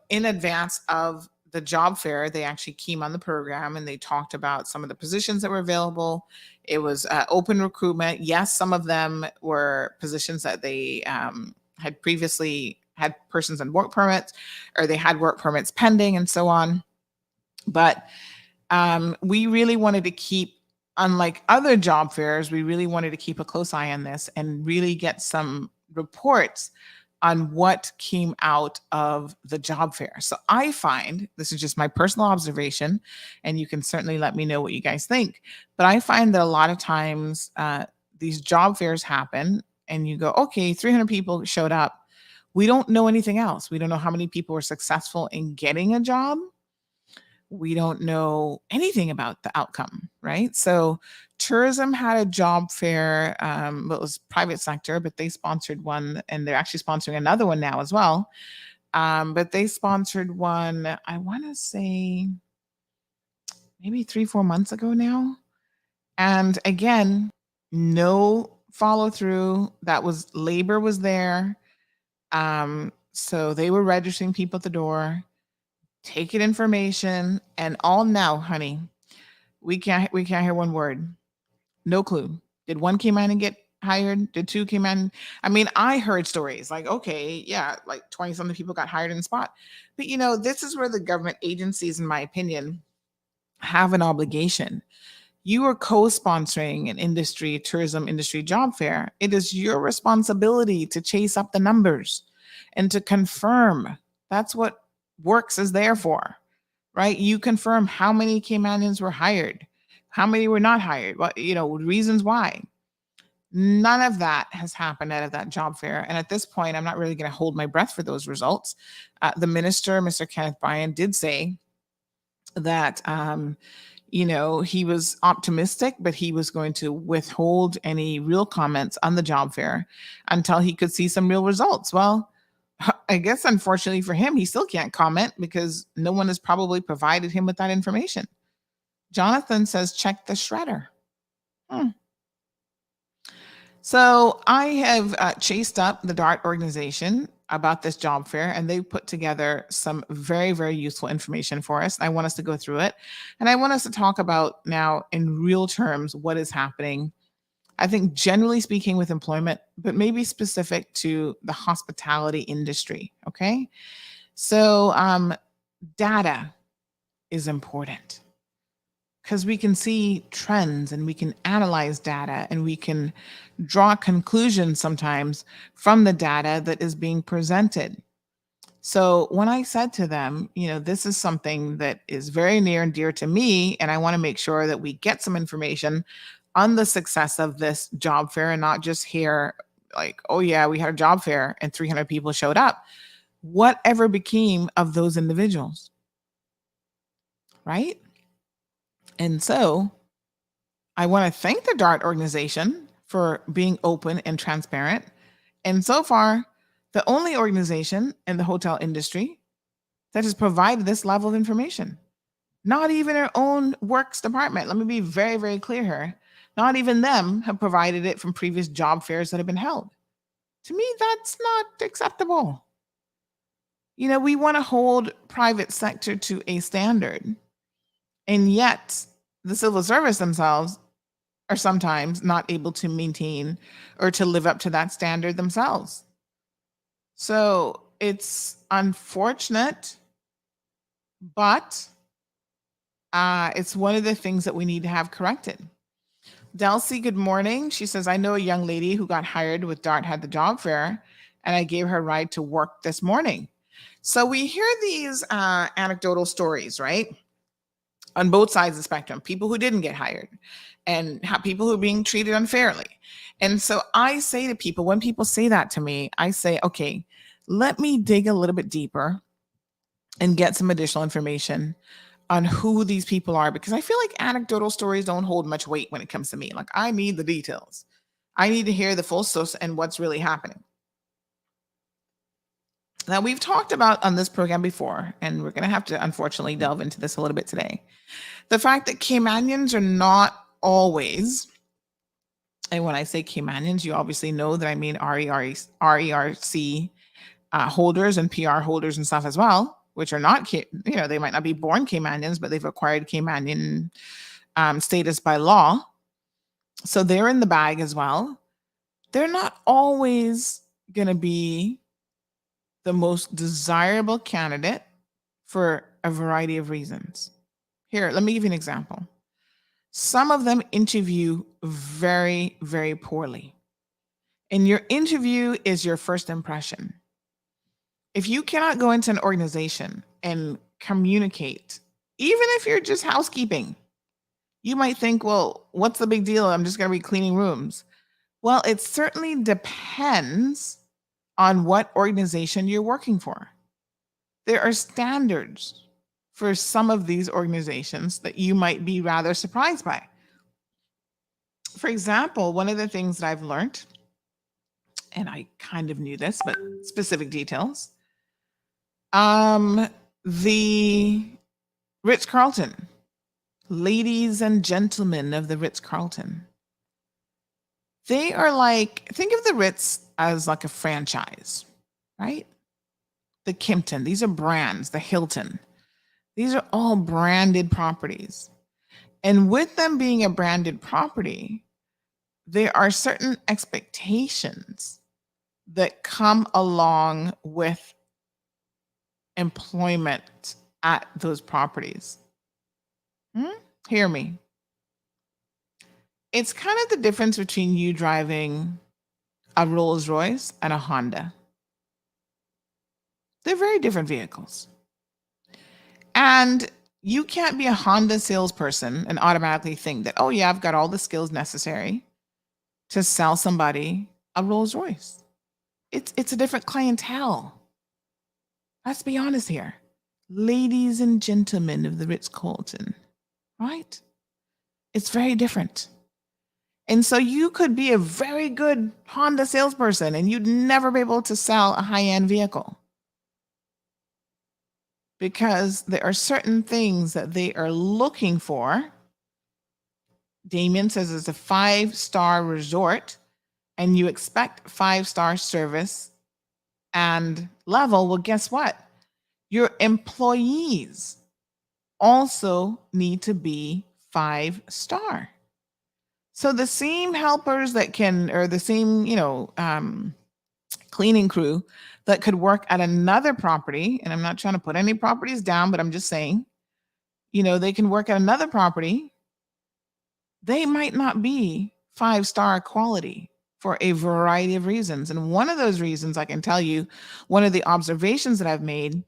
in advance of the job fair, they actually came on the program and they talked about some of the positions that were available. It was open recruitment. Yes, some of them were positions that they had previously had persons on work permits, or they had work permits pending and so on. But we really wanted to keep, unlike other job fairs, we really wanted to keep a close eye on this and really get some reports on what came out of the job fair. So I find, this is just my personal observation, and you can certainly let me know what you guys think, but I find that a lot of times these job fairs happen and you go, okay, 300 people showed up. We don't know anything else. We don't know how many people were successful in getting a job. We don't know anything about the outcome, right? So tourism had a job fair, it was private sector, but they sponsored one, and they're actually sponsoring another one now as well. But they sponsored one, I want to say maybe 3-4 months ago now. And again, no follow through. Labor was there. So they were registering people at the door, taking information, and all now, honey, we can't hear one word. No clue. Did one came in and get hired? Did two came in? I mean, I heard stories like, okay, yeah, like 20 something people got hired in the spot. But this is where the government agencies, in my opinion, have an obligation. You are co-sponsoring an tourism industry job fair. It is your responsibility to chase up the numbers and to confirm. That's what Works is there for, right? You confirm how many Caymanians were hired, how many were not hired, reasons why. None of that has happened out of that job fair. And at this point, I'm not really going to hold my breath for those results. The minister, Mr. Kenneth Bryan, did say that, he was optimistic, but he was going to withhold any real comments on the job fair until he could see some real results. Well, I guess unfortunately for him, he still can't comment because no one has probably provided him with that information. Jonathan says, check the shredder. So I have chased up the DART organization about this job fair, and they put together some very, very useful information for us. I want us to go through it, and I want us to talk about now in real terms what is happening. I think generally speaking with employment, but maybe specific to the hospitality industry, okay? So data is important because we can see trends and we can analyze data and we can draw conclusions sometimes from the data that is being presented. So when I said to them, this is something that is very near and dear to me, and I want to make sure that we get some information on the success of this job fair and not just hear like, oh yeah, we had a job fair and 300 people showed up. Whatever became of those individuals, right? And so I want to thank the DART organization for being open and transparent. And so far, the only organization in the hotel industry that has provided this level of information. Not even our own works department. Let me be very, very clear here. Not even them have provided it from previous job fairs that have been held. To me, that's not acceptable. We want to hold private sector to a standard. And yet the civil service themselves are sometimes not able to maintain or to live up to that standard themselves. So it's unfortunate, but it's one of the things that we need to have corrected. Delcy, good morning. She says, I know a young lady who got hired with Dart had the job fair, and I gave her a ride to work this morning. So we hear these anecdotal stories, right? On both sides of the spectrum, people who didn't get hired and people who are being treated unfairly. And so I say to people, when people say that to me, I say, okay, let me dig a little bit deeper and get some additional information on who these people are, because I feel like anecdotal stories don't hold much weight when it comes to me. Like, I need the details. I need to hear the full source and what's really happening. Now, we've talked about on this program before, and we're going to have to unfortunately delve into this a little bit today. The fact that Caymanians are not always, and when I say Caymanians, you obviously know that I mean RERC holders and PR holders and stuff as well, which are not, they might not be born Caymanians, but they've acquired Caymanian status by law. So they're in the bag as well. They're not always going to be the most desirable candidate for a variety of reasons. Here, let me give you an example. Some of them interview very, very poorly. And your interview is your first impression. If you cannot go into an organization and communicate, even if you're just housekeeping, you might think, well, what's the big deal? I'm just going to be cleaning rooms. Well, it certainly depends on what organization you're working for. There are standards for some of these organizations that you might be rather surprised by. For example, one of the things that I've learned, and I kind of knew this, but specific details, the Ritz-Carlton, ladies and gentlemen of the Ritz-Carlton, they are like, think of the Ritz as like a franchise, right? The Kimpton, these are brands, the Hilton. These are all branded properties. And with them being a branded property, there are certain expectations that come along with employment at those properties. Hear me. It's kind of the difference between you driving a Rolls Royce and a Honda. They're very different vehicles. And you can't be a Honda salesperson and automatically think that, oh yeah, I've got all the skills necessary to sell somebody a Rolls Royce. It's a different clientele. Let's be honest here. Ladies and gentlemen of the Ritz-Carlton, right? It's very different. And so you could be a very good Honda salesperson and you'd never be able to sell a high-end vehicle, because there are certain things that they are looking for. Damien says it's a 5-star resort and you expect 5-star service and level. Well, guess what? Your employees also need to be 5-star. So the same helpers that can, or the same, cleaning crew that could work at another property, and I'm not trying to put any properties down, but I'm just saying, they can work at another property. They might not be 5-star quality for a variety of reasons. And one of those reasons, I can tell you, one of the observations that I've made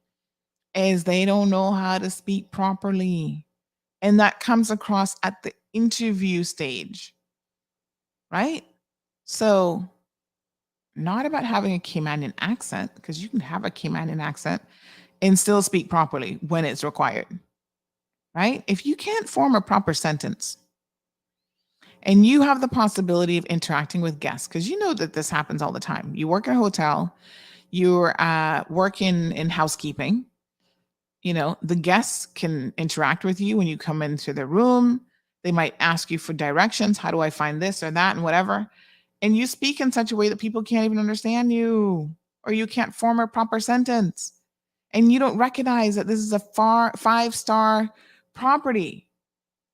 is they don't know how to speak properly. And that comes across at the interview stage, right? So not about having a Caymanian accent, because you can have a Caymanian accent and still speak properly when it's required, right? If you can't form a proper sentence and you have the possibility of interacting with guests, because you know that this happens all the time. You work in a hotel, you're working in housekeeping, the guests can interact with you when you come into their room. They might ask you for directions. How do I find this or that and whatever? And you speak in such a way that people can't even understand you, or you can't form a proper sentence. And you don't recognize that this is a 5-star property.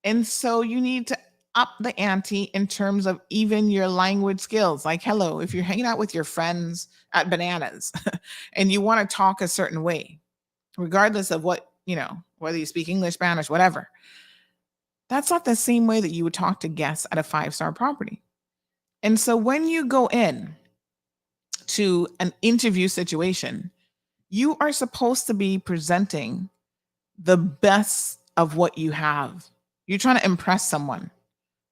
And so you need to up the ante in terms of even your language skills. Like, hello, if you're hanging out with your friends at Bananas and you want to talk a certain way, regardless of what, whether you speak English, Spanish, whatever, that's not the same way that you would talk to guests at a 5-star property. And so when you go in to an interview situation, you are supposed to be presenting the best of what you have. You're trying to impress someone.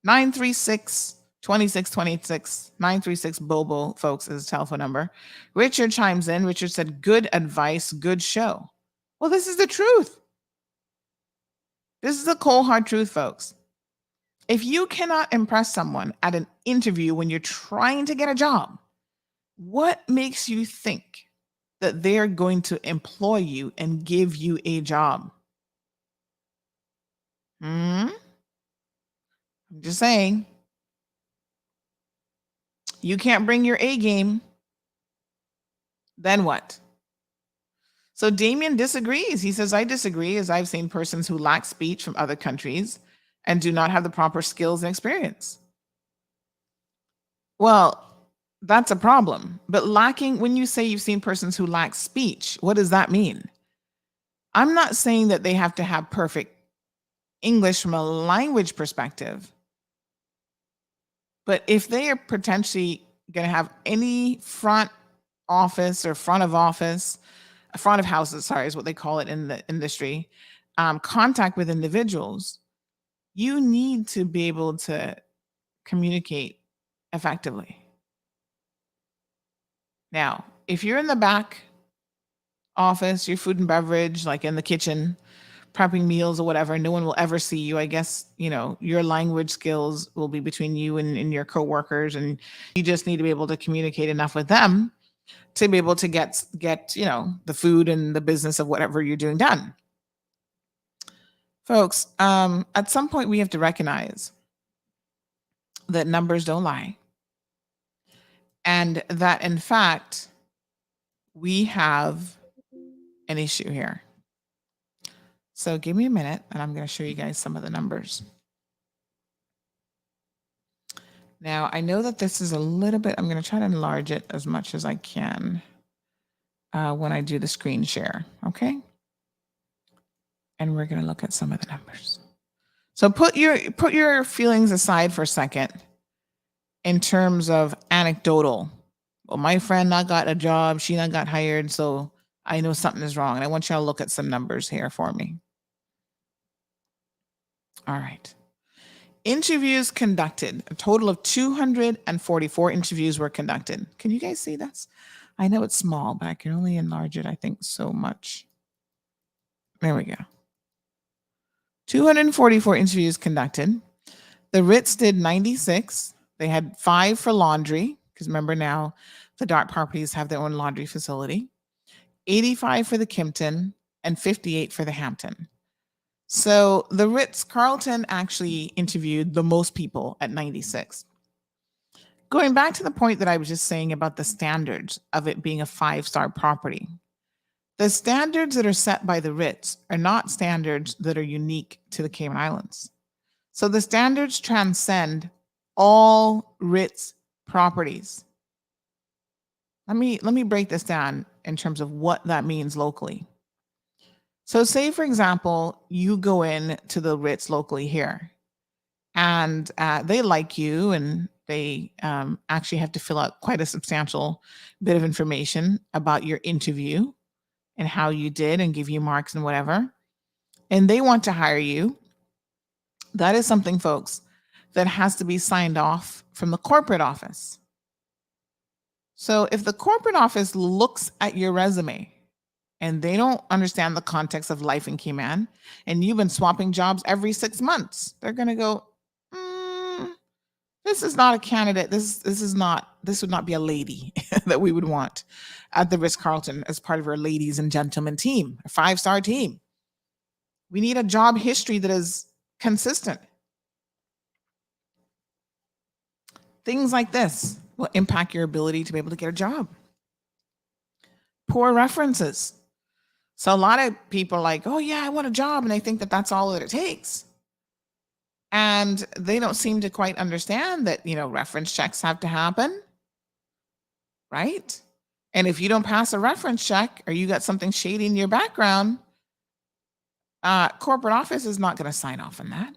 936-2626, 936 Bobo, folks, is the telephone number. Richard chimes in. Richard said, good advice, good show. Well, this is the truth. This is the cold hard truth, folks. If you cannot impress someone at an interview when you're trying to get a job, what makes you think that they're going to employ you and give you a job? I'm just saying. You can't bring your A game. Then what? So Damien disagrees. He says, I disagree, as I've seen persons who lack speech from other countries and do not have the proper skills and experience. Well, that's a problem. But lacking, when you say you've seen persons who lack speech, what does that mean? I'm not saying that they have to have perfect English from a language perspective. But if they are potentially going to have any front office or front of houses, sorry, is what they call it in the industry, contact with individuals, you need to be able to communicate effectively. Now, if you're in the back office, your food and beverage, like in the kitchen, prepping meals or whatever, no one will ever see you. I guess, your language skills will be between you and your coworkers, and you just need to be able to communicate enough with them to be able to get the food and the business of whatever you're doing done. Folks, at some point we have to recognize that numbers don't lie. And that, in fact, we have an issue here. So give me a minute, and I'm going to show you guys some of the numbers. Now, I know that this is a little bit, I'm going to try to enlarge it as much as I can when I do the screen share, okay? And we're going to look at some of the numbers. So put your feelings aside for a second in terms of anecdotal. Well, my friend not got a job, she not got hired, so I know something is wrong. And I want y'all to look at some numbers here for me. All right. Interviews conducted. A total of 244 interviews were conducted. Can you guys see this? I know it's small, but I can only enlarge it, I think, so much. There we go. 244 interviews conducted. The Ritz did 96. They had 5 for laundry, because remember now the Dart properties have their own laundry facility. 85 for the Kimpton and 58 for the Hampton. So the Ritz-Carlton actually interviewed the most people at 96. Going back to the point that I was just saying about the standards of it being a 5-star property, the standards that are set by the Ritz are not standards that are unique to the Cayman Islands. So the standards transcend all Ritz properties. Let me break this down in terms of what that means locally. So say, for example, you go in to the Ritz locally here, and they like you, and they actually have to fill out quite a substantial bit of information about your interview and how you did and give you marks and whatever. And they want to hire you. That is something, folks, that has to be signed off from the corporate office. So if the corporate office looks at your resume and they don't understand the context of life in Cayman, and you've been swapping jobs every 6 months, they're going to go, this is not a candidate. This would not be a lady that we would want at the Ritz-Carlton as part of our ladies and gentlemen team, a 5-star team. We need a job history that is consistent. Things like this will impact your ability to be able to get a job. Poor references. So a lot of people are like, oh yeah, I want a job. And they think that that's all that it takes. And they don't seem to quite understand that, reference checks have to happen, right? And if you don't pass a reference check or you got something shady in your background, corporate office is not going to sign off on that.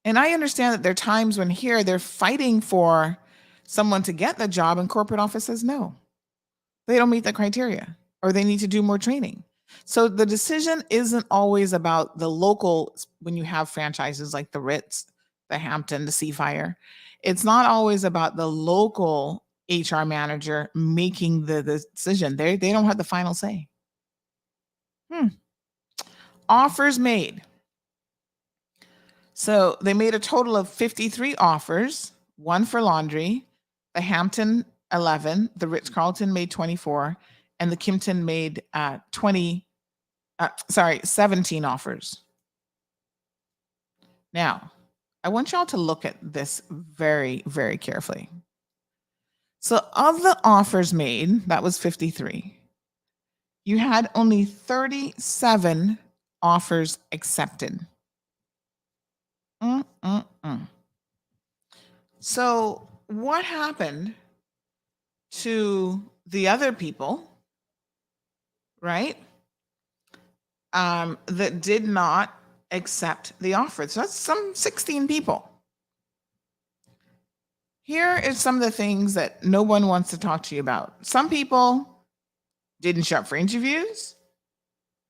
And I understand that there are times when here they're fighting for someone to get the job and corporate office says no, they don't meet the criteria or they need to do more training. So the decision isn't always about the local, when you have franchises like the Ritz, the Hampton, the Seafire, it's not always about the local HR manager making the decision. They don't have the final say. Offers made. So they made a total of 53 offers, one for laundry, the Hampton 11, the Ritz-Carlton made 24, and the Kimpton made 17 offers. Now, I want y'all to look at this very, very carefully. So of the offers made, that was 53, you had only 37 offers accepted. So what happened to the other people, right, that did not accept the offer? So that's some 16 people. Here is some of the things that no one wants to talk to you about. Some people didn't show up for interviews,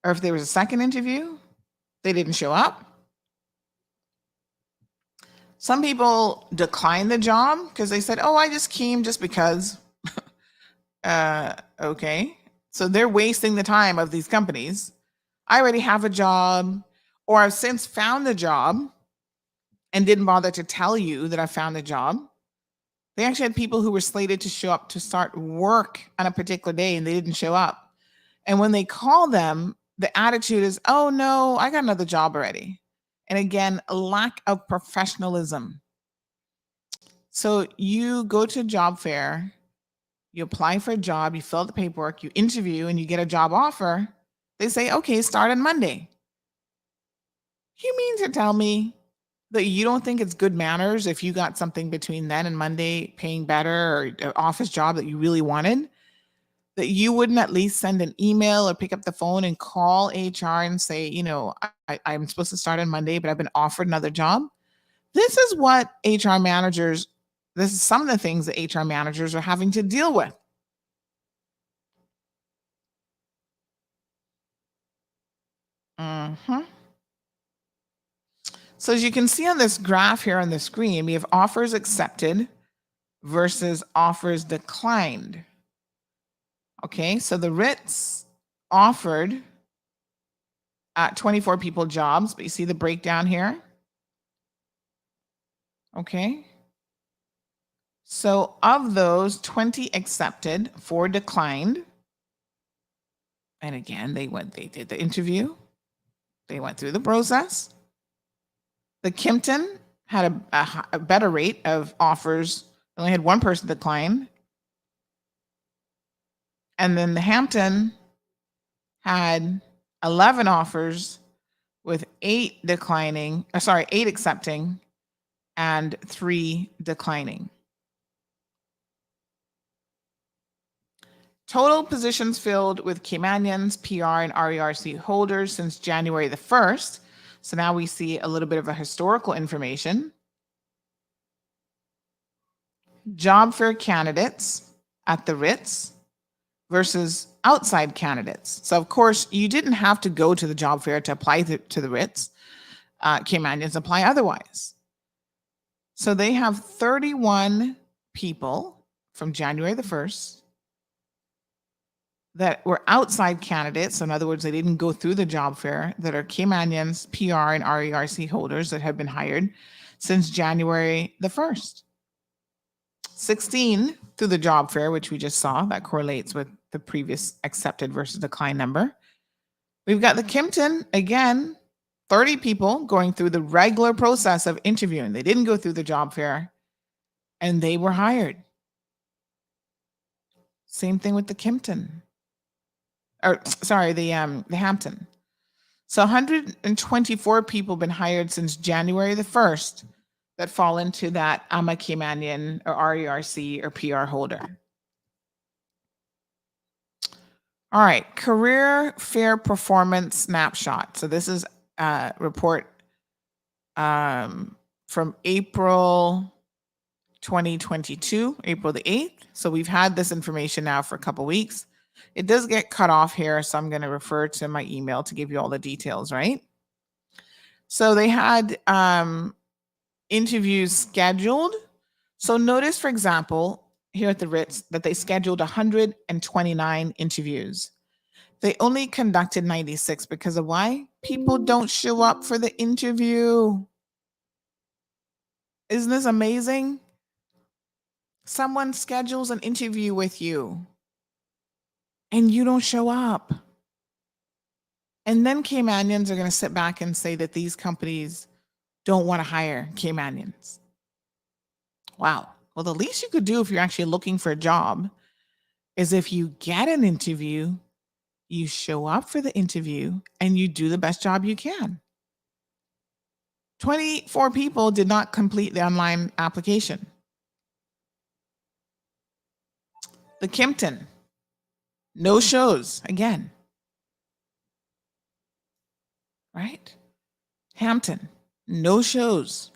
or if there was a second interview, they didn't show up. Some people declined the job because they said, oh, I just came just because. Okay. So they're wasting the time of these companies. I already have a job, or I've since found a job and didn't bother to tell you that I found a job. They actually had people who were slated to show up to start work on a particular day and they didn't show up. And when they call them, the attitude is, oh no, I got another job already. And again, a lack of professionalism. So you go to a job fair, you apply for a job, you fill out the paperwork, you interview, and you get a job offer. They say, okay, start on Monday. You mean to tell me that you don't think it's good manners if you got something between then and Monday paying better, or an office job that you really wanted, that you wouldn't at least send an email or pick up the phone and call HR and say, I'm supposed to start on Monday, but I've been offered another job? This is what HR managers, this is some of the things that HR managers are having to deal with. So as you can see on this graph here on the screen, we have offers accepted versus offers declined. Okay, so the Ritz offered 24 people jobs, but you see the breakdown here. Okay. So of those, 20 accepted, 4 declined. And again, they did the interview. They went through the process. The Kimpton had a better rate of offers. They only had 1 person decline. And then the Hampton had 11 offers with 8 accepting and 3 declining. Total positions filled with Caymanians, PR, and RERC holders since January the 1st. So now we see a little bit of a historical information. Job fair candidates at the Ritz versus outside candidates. So of course, you didn't have to go to the job fair to apply to the Ritz. Caymanians apply otherwise. So they have 31 people from January the 1st that were outside candidates. So in other words, they didn't go through the job fair, that are Caymanians, PR, and RERC holders that have been hired since January the 1st. 16 through the job fair, which we just saw, that correlates with the previous accepted versus decline number. We've got the Kimpton, again, 30 people going through the regular process of interviewing. They didn't go through the job fair and they were hired. Same thing with the Kimpton. Or sorry, the Hampton. So 124 people been hired since January the 1st that fall into that AMA Caymanian or RERC or PR holder. All right, career fair performance snapshot. So this is a report from April 2022, April the 8th. So we've had this information now for a couple weeks. It does get cut off here, so I'm going to refer to my email to give you all the details, right? So they had interviews scheduled. So notice, for example, here at the Ritz, that they scheduled 129 interviews. They only conducted 96 because of why? People don't show up for the interview. Isn't this amazing? Someone schedules an interview with you and you don't show up. And then Caymanians are going to sit back and say that these companies don't want to hire Caymanians. Wow. Well, the least you could do if you're actually looking for a job is if you get an interview, you show up for the interview and you do the best job you can. 24 people did not complete the online application. The Kimpton, no shows again. Right? Hampton, no shows.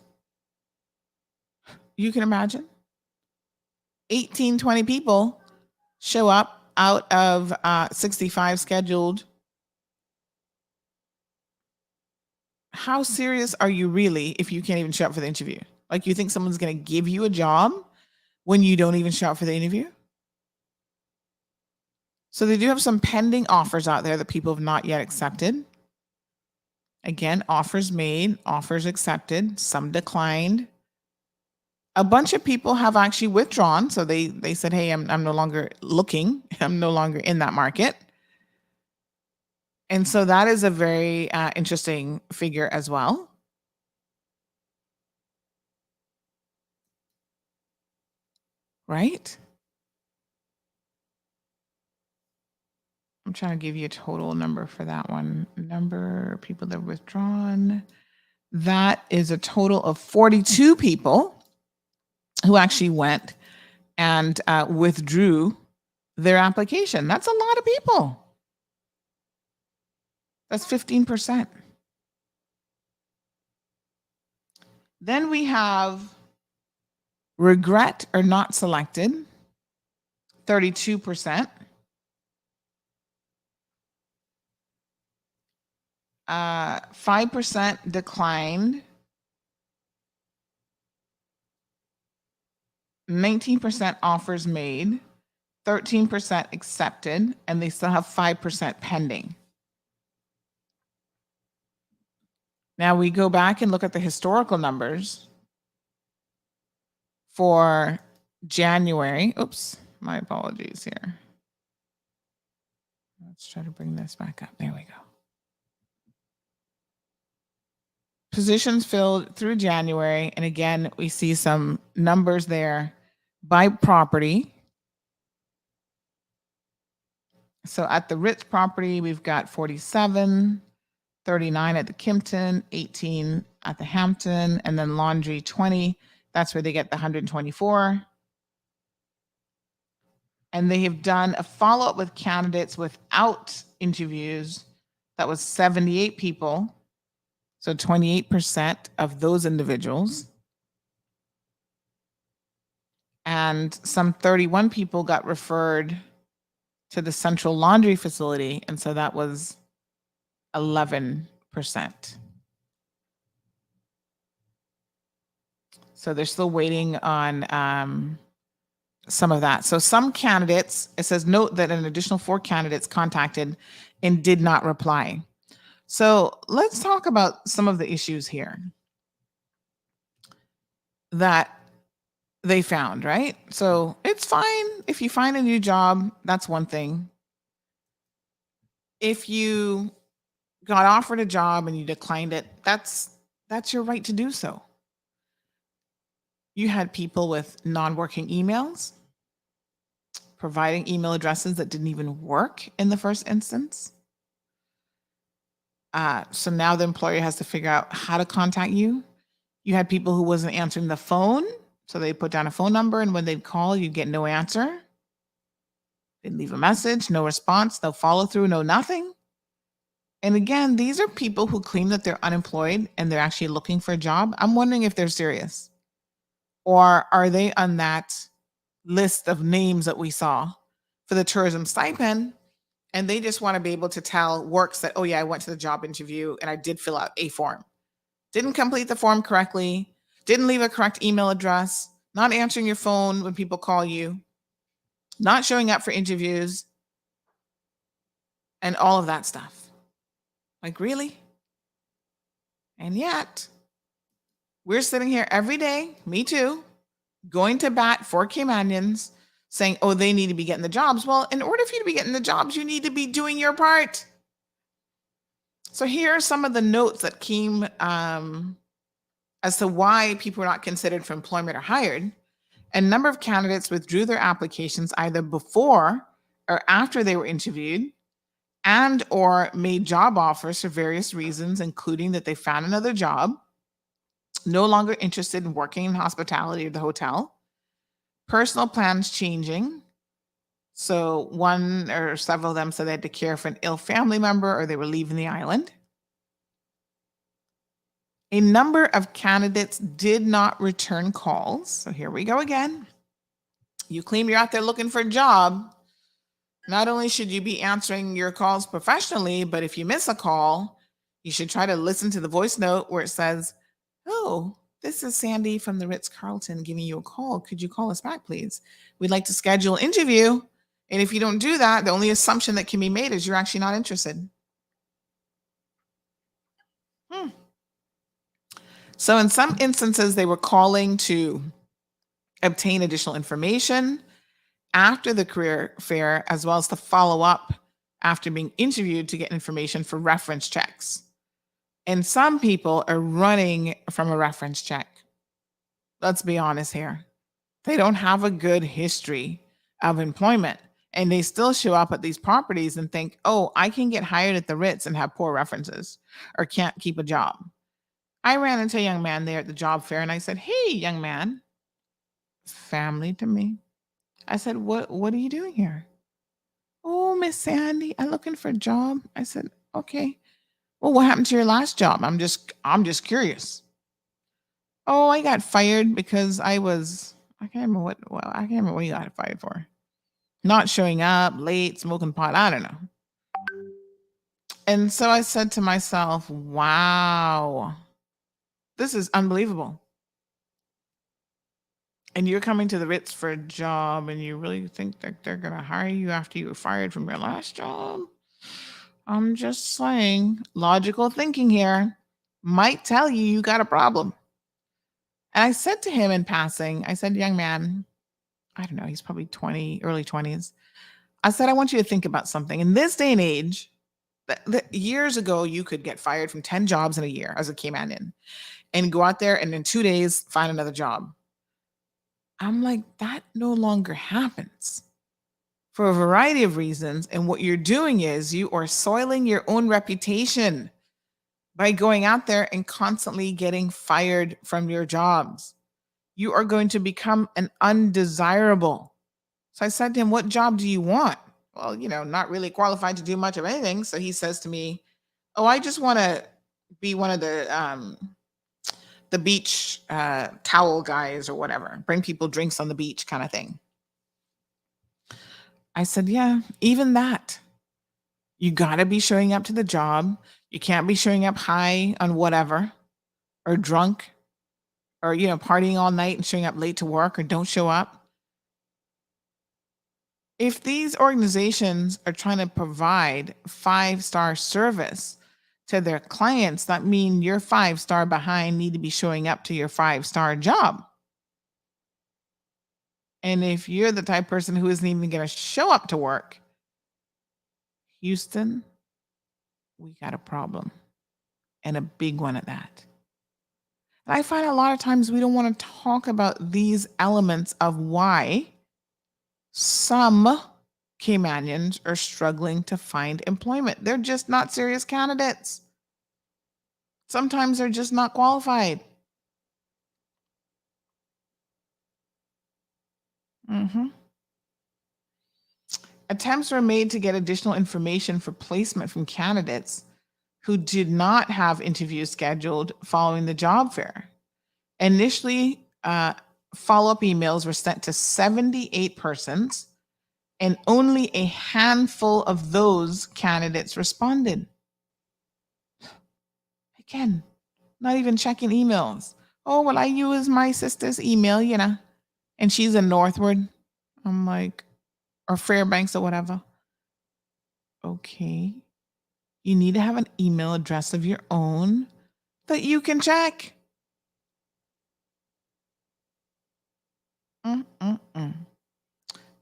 You can imagine 18, 20 people show up out of 65 scheduled. How serious are you really if you can't even show up for the interview? Like, you think someone's going to give you a job when you don't even show up for the interview? So they do have some pending offers out there that people have not yet accepted. Again, offers made, offers accepted, some declined. A bunch of people have actually withdrawn. So they said, hey, I'm no longer looking. I'm no longer in that market. And so that is a very interesting figure as well. Right? I'm trying to give you a total number for that one. Number of people that have withdrawn. That is a total of 42 people who actually went and withdrew their application. That's a lot of people. That's 15%. Then we have regret or not selected, 32%. 5% declined, 19% offers made, 13% accepted, and they still have 5% pending. Now we go back and look at the historical numbers for January. Oops, my apologies here. Let's try to bring this back up. There we go. Positions filled through January. And again, we see some numbers there by property. So at the Ritz property, we've got 47, 39 at the Kimpton, 18 at the Hampton, and then laundry 20. That's where they get the 124. And they have done a follow-up with candidates without interviews. That was 78 people. So 28% of those individuals. And some 31 people got referred to the central laundry facility. And so that was 11%. So they're still waiting on some of that. So some candidates, it says, note that an additional 4 candidates contacted and did not reply. So let's talk about some of the issues here that they found, right? So it's fine if you find a new job, that's one thing. If you got offered a job and you declined it, that's your right to do so. You had people with non-working emails, providing email addresses that didn't even work in the first instance. So now the employer has to figure out how to contact you. You had people who wasn't answering the phone, so they put down a phone number, and when they'd call, you'd get no answer. They'd leave a message, no response, no follow through, no nothing. And again, these are people who claim that they're unemployed and they're actually looking for a job. I'm wondering if they're serious, or are they on that list of names that we saw for the tourism stipend, and they just want to be able to tell works that, oh yeah, I went to the job interview and I did fill out a form. Didn't complete the form correctly, didn't leave a correct email address, not answering your phone when people call you, not showing up for interviews, and all of that stuff. Like, really? And yet, we're sitting here every day, me too, going to bat for Caymanians, saying, oh, they need to be getting the jobs. Well, in order for you to be getting the jobs, you need to be doing your part. So here are some of the notes that came as to why people were not considered for employment or hired. A number of candidates withdrew their applications either before or after they were interviewed, and or made job offers for various reasons, including that they found another job, no longer interested in working in hospitality or the hotel, personal plans changing. So one or several of them said they had to care for an ill family member or they were leaving the island. A number of candidates did not return calls. So here we go again. You claim you're out there looking for a job. Not only should you be answering your calls professionally, but if you miss a call, you should try to listen to the voice note where it says, oh, this is Sandy from the Ritz-Carlton giving you a call. Could you call us back, please? We'd like to schedule an interview. And if you don't do that, the only assumption that can be made is you're actually not interested. So in some instances, they were calling to obtain additional information after the career fair, as well as to follow up after being interviewed to get information for reference checks. And some people are running from a reference check. Let's be honest here. They don't have a good history of employment, and they still show up at these properties and think, oh, I can get hired at the Ritz and have poor references or can't keep a job. I ran into a young man there at the job fair and I said, hey, young man, family to me. I said, what are you doing here? Oh, Miss Sandy, I'm looking for a job. I said, okay. Well, what happened to your last job? I'm just curious. Oh, I got fired because I can't remember what you got fired for. Not showing up, late, smoking pot, I don't know. And so I said to myself, wow, this is unbelievable. And you're coming to the Ritz for a job and you really think that they're going to hire you after you were fired from your last job? I'm just saying, logical thinking here might tell you you got a problem. And I said to him in passing, I said, young man, I don't know, he's probably 20, early 20s. I said, I want you to think about something. In this day and age, years ago, you could get fired from 10 jobs in a year as a Caymanian and go out there and in 2 days find another job. I'm like, that no longer happens for a variety of reasons. And what you're doing is you are soiling your own reputation by going out there and constantly getting fired from your jobs. You are going to become an undesirable. So I said to him, what job do you want? Well, not really qualified to do much of anything. So he says to me, oh, I just want to be one of the beach towel guys or whatever, bring people drinks on the beach kind of thing. I said, yeah, even that. You got to be showing up to the job. You can't be showing up high on whatever or drunk or, partying all night and showing up late to work or don't show up. If these organizations are trying to provide 5-star service to their clients, that mean your 5-star behind need to be showing up to your 5-star job. And if you're the type of person who isn't even going to show up to work, Houston, we got a problem, and a big one at that. And I find a lot of times we don't want to talk about these elements of why some Caymanians are struggling to find employment. They're just not serious candidates. Sometimes they're just not qualified. Attempts were made to get additional information for placement from candidates who did not have interviews scheduled following the job fair. Initially, follow-up emails were sent to 78 persons, and only a handful of those candidates responded. Again, not even checking emails. Oh, well, I use my sister's email, you know, and she's in Northwood. I'm like, or Fairbanks or whatever. Okay. You need to have an email address of your own that you can check.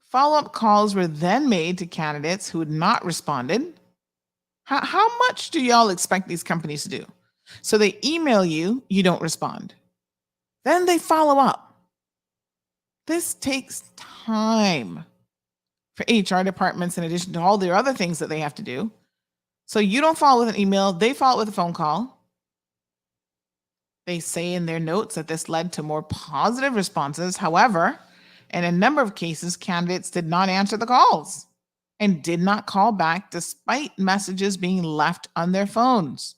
Follow-up calls were then made to candidates who had not responded. How much do y'all expect these companies to do? So they email you, you don't respond. Then they follow up. This takes time for HR departments in addition to all their other things that they have to do. So you don't follow with an email, they follow with a phone call. They say in their notes that this led to more positive responses. However, in a number of cases, candidates did not answer the calls and did not call back despite messages being left on their phones.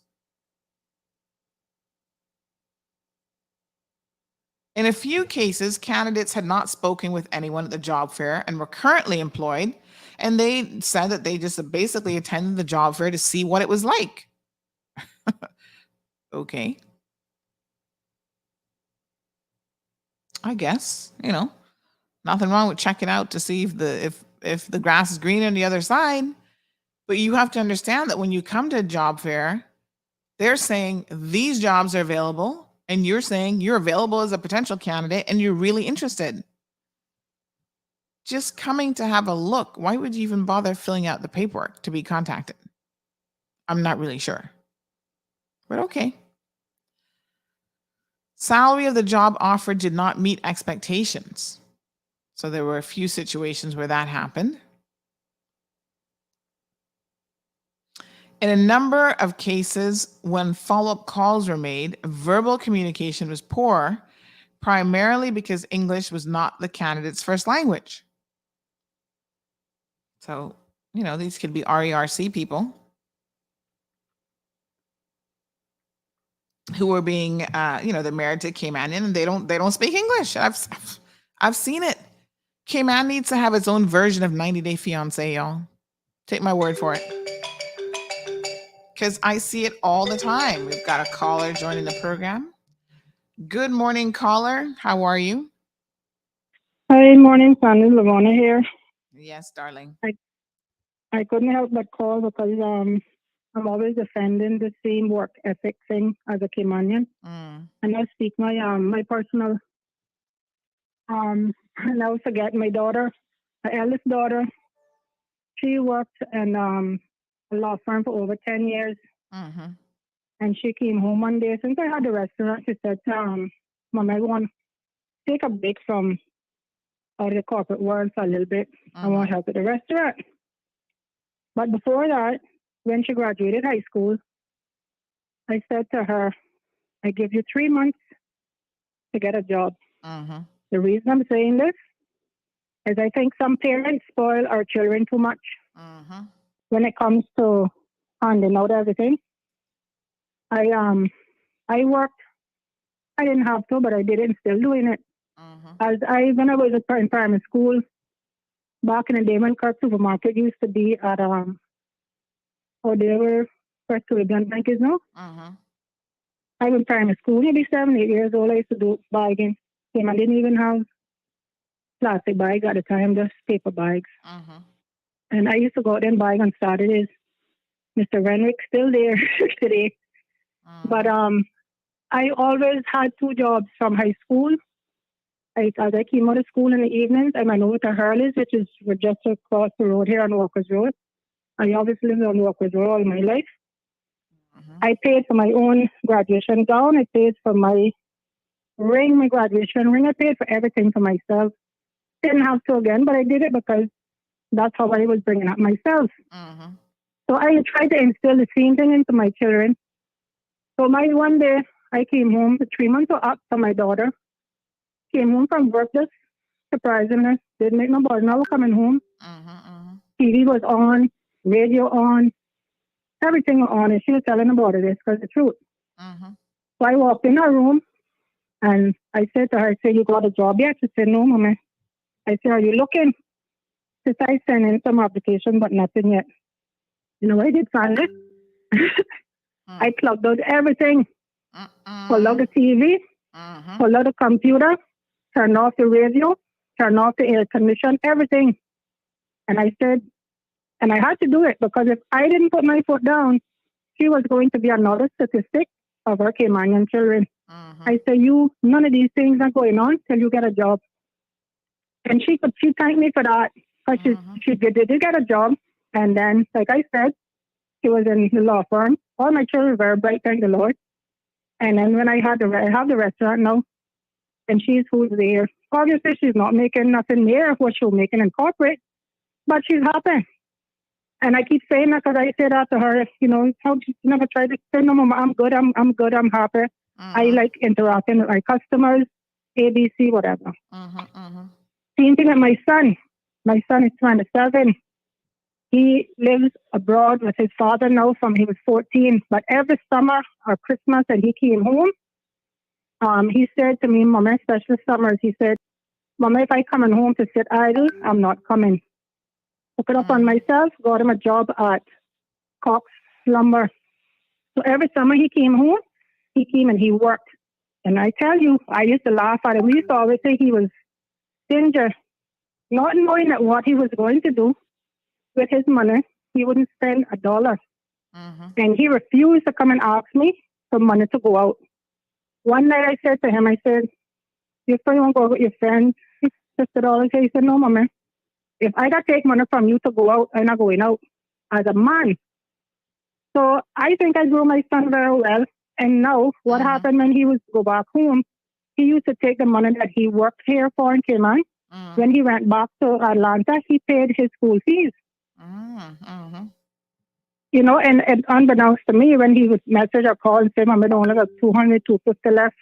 In a few cases, candidates had not spoken with anyone at the job fair and were currently employed, and they said that they just basically attended the job fair to see what it was like. Okay. I guess, you know, nothing wrong with checking out to see if the grass is green on the other side. But you have to understand that when you come to a job fair, they're saying these jobs are available, and you're saying you're available as a potential candidate and you're really interested. Just coming to have a look, why would you even bother filling out the paperwork to be contacted? I'm not really sure. But okay. Salary of the job offered did not meet expectations. So there were a few situations where that happened. In a number of cases, when follow-up calls were made, verbal communication was poor, primarily because English was not the candidate's first language. So, you know, these could be RERC people who were being, they're married to Cayman and they don't speak English. I've seen it. Cayman needs to have its own version of 90 Day Fiancé, y'all. Take my word for it. Because I see it all the time. We've got a caller joining the program. Good morning, caller. How are you? Hi, morning, Sandy. Lavona here. Yes, darling. I couldn't help but call because I'm always defending the same work ethic thing as a Caymanian. And I speak my personal. And I also forget my daughter, my eldest daughter. She worked in a law firm for over 10 years. And she came home one day. Since I had the restaurant, she said, Mom, I want to take a break from out of the corporate world for a little bit. I want to help at the restaurant. But before that, when she graduated high school, I said to her, I give you 3 months to get a job. The reason I'm saying this is I think some parents spoil our children too much when it comes to handing out everything. I worked. I didn't have to, but I did it and still doing it. When I was in primary school, back in the day when Kirk Supermarket used to be at they were First Caribbean Bank is now. I was in primary school, maybe 7, 8 years old. I used to do bagging. I didn't even have plastic bags at the time, just paper bags. And I used to go out and bag on Saturdays. Mr. Renwick's still there today. But I always had 2 jobs from high school. As I came out of school in the evenings, I went over to Hurley's, which is just across the road here on Walker's Road. I obviously lived on Walker's Road all my life. I paid for my own graduation gown. I paid for my ring, my graduation ring. I paid for everything for myself. Didn't have to again, but I did it because that's how I was bringing up myself. So I tried to instill the same thing into my children. So my one day, I came home, the 3 months were up for my daughter. Came home from work, just surprising her. Didn't make no bother. Now we're coming home. TV was on, radio on, everything was on, and she was telling about it. It's because the truth. So I walked in her room, and I said to her, I said, you got a job yet? She said, no, Mama. I said, are you looking? She said, I sent in some application, but nothing yet. You know what I did, Sunday? I plugged out everything. Pulled out the TV, pulled out the computer, turned off the radio, turned off the air condition, everything. And I said, and I had to do it because if I didn't put my foot down, she was going to be another statistic of our Caymanian children. I said, none of these things are going on till you get a job. And she thanked me for that because she did get a job. And then, like I said, she was in the law firm. All my children were bright, thank the Lord. And then when I have the restaurant now, and she's who's there. Obviously, she's not making nothing near what she was making in corporate, but she's happy. And I keep saying that because I say that to her, you know, how she never tried to say, no, Mama, I'm good, I'm good, I'm happy. I like interacting with my customers, ABC, whatever. Same thing with my son. My son is 27. He lives abroad with his father now from he was 14. But every summer or Christmas and he came home, he said to me, Mama, especially summers, he said, Mama, if I coming home to sit idle, I'm not coming. Took it up on myself, got him a job at Cox Lumber. So every summer he came home, he came and he worked. And I tell you, I used to laugh at him. We used to always say he was stingy, not knowing that what he was going to do with his money, he wouldn't spend $1. And he refused to come and ask me for money to go out. One night I said to him, I said, you want to go with your friends? He said, $50. He said, no, Mama. If I got to take money from you to go out, I'm not going out as a man. So I think I grew my son very well. And now what happened when he was to go back home, he used to take the money that he worked here for in Cayman. When he went back to Atlanta, he paid his school fees. You know, and unbeknownst to me, when he would message or call and say, Mom, I only got $200, $250 left,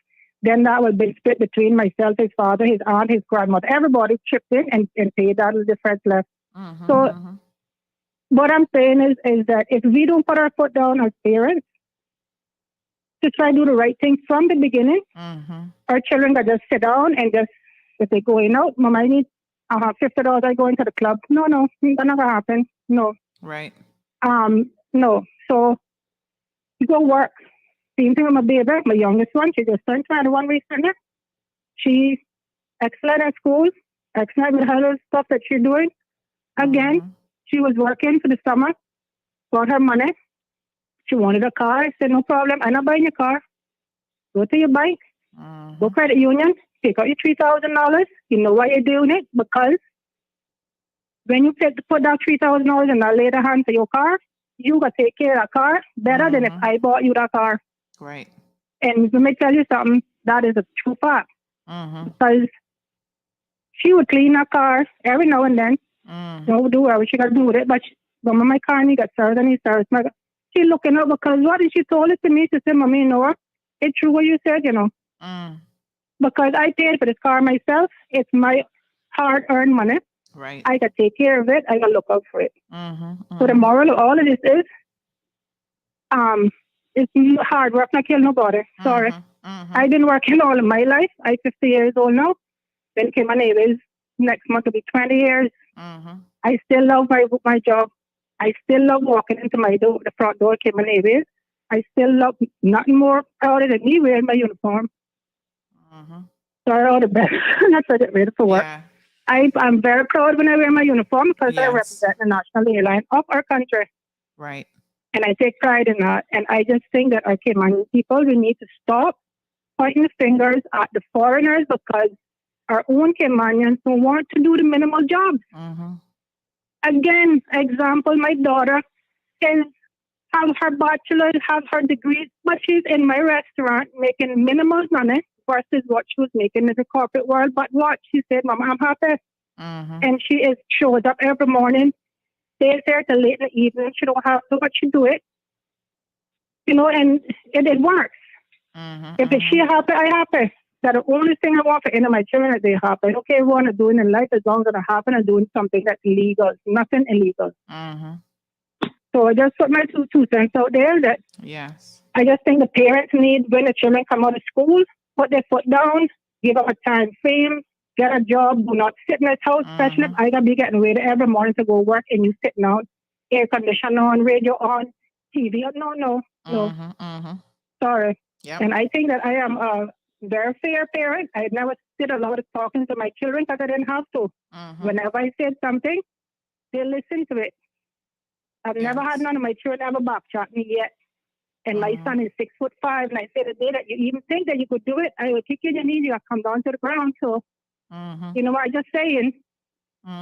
then that would be split between myself, his father, his aunt, his grandmother. Everybody chipped in and paid that little difference left. So what I'm saying is that if we don't put our foot down as parents to try to do the right thing from the beginning, our children can just sit down and just, if they're going out, Mom, I need $50, I go into the club. No, that's not gonna happen. No. Right. No. So you go work. Same thing with my baby, my youngest one. She just turned 21 recently. She excellent at school, excellent with her little stuff that she's doing. Again, she was working for the summer, got her money. She wanted a car. I said, no problem. I'm not buying your car. Go to your bank. Go credit union. Take out your $3,000. You know why you're doing it? Because when you put that $3,000 in that later hand for your car, you got to take care of that car better than if I bought you that car. Right. And let me tell you something, that is a true fact. Because she would clean her car every now and then. You know, do whatever she got to do with it. But when my car and he got service and he serviced my car, she looking up because what did she told it to me? She said, Mommy, you know what? It's true what you said, you know. Because I paid for this car myself. It's my hard-earned money. Right. I got to take care of it. I got to look out for it. So the moral of all of this is, it's hard work, not kill nobody. Sorry. I've been working all of my life. I'm 50 years old now. Then came my neighbors. Next month will be 20 years. I still love my job. I still love walking into the front door, came my neighbors. I still love nothing more prouder than me wearing my uniform. So all the best. That's what I get ready for work. Yeah. I'm very proud when I wear my uniform because I represent the national airline of our country. Right. And I take pride in that. And I just think that our Caymanian people, we need to stop pointing the fingers at the foreigners because our own Caymanians don't want to do the minimal jobs. Again, example, my daughter have her bachelor's, have her degree, but she's in my restaurant making minimal money versus what she was making in the corporate world. But what? She said, Mom, I'm happy. And she shows up every morning, stays there till late in the evening. She don't have to, but she do it. you know, and it works. If she happy, I happy. That the only thing I want for any of my children is they happy. I don't care what I'm doing in life as long as I happen and doing something that's legal, nothing illegal. So I just put my two cents out there that Yes. I just think the parents need, when the children come out of school, put their foot down, give them a time frame, get a job, do not sit in this house, especially if I gotta be getting ready every morning to go work and you sitting out, air conditioner on, radio on, TV on. No. Sorry. Yep. And I think that I am a very fair parent. I never did a lot of talking to my children because I didn't have to. Whenever I said something, they listen to it. I've never had none of my children ever backchat me yet. And my son is 6'5", and I said the day that you even think that you could do it, I will kick you in your knees, you'll come down to the ground. So, you know what I'm just saying?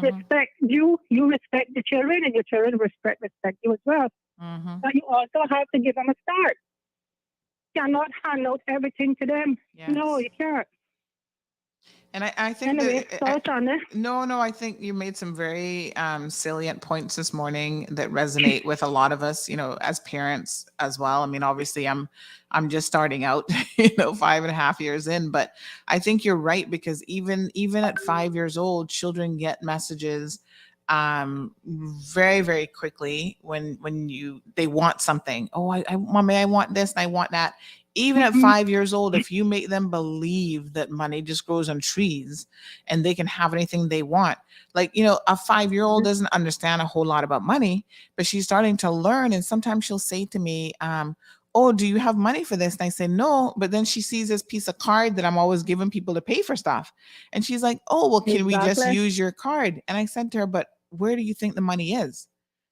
Respect you respect the children, and your children respect you as well. But you also have to give them a start. You cannot hand out everything to them. Yes. No, you can't. And I think Anyway, that, on it. no, I think you made some very salient points this morning that resonate with a lot of us, you know, as parents as well. I mean, obviously I'm just starting out, 5.5 years in, but I think you're right, because even at 5 years old, children get messages very, very quickly when they want something. Oh, mommy, I want this and I want that. Even at 5 years old, if you make them believe that money just grows on trees and they can have anything they want, like, a 5-year-old doesn't understand a whole lot about money, but she's starting to learn. And sometimes she'll say to me, oh, do you have money for this? And I say, no. But then she sees this piece of card that I'm always giving people to pay for stuff. And she's like, oh, well, can we just use your card? And I said to her, but where do you think the money is?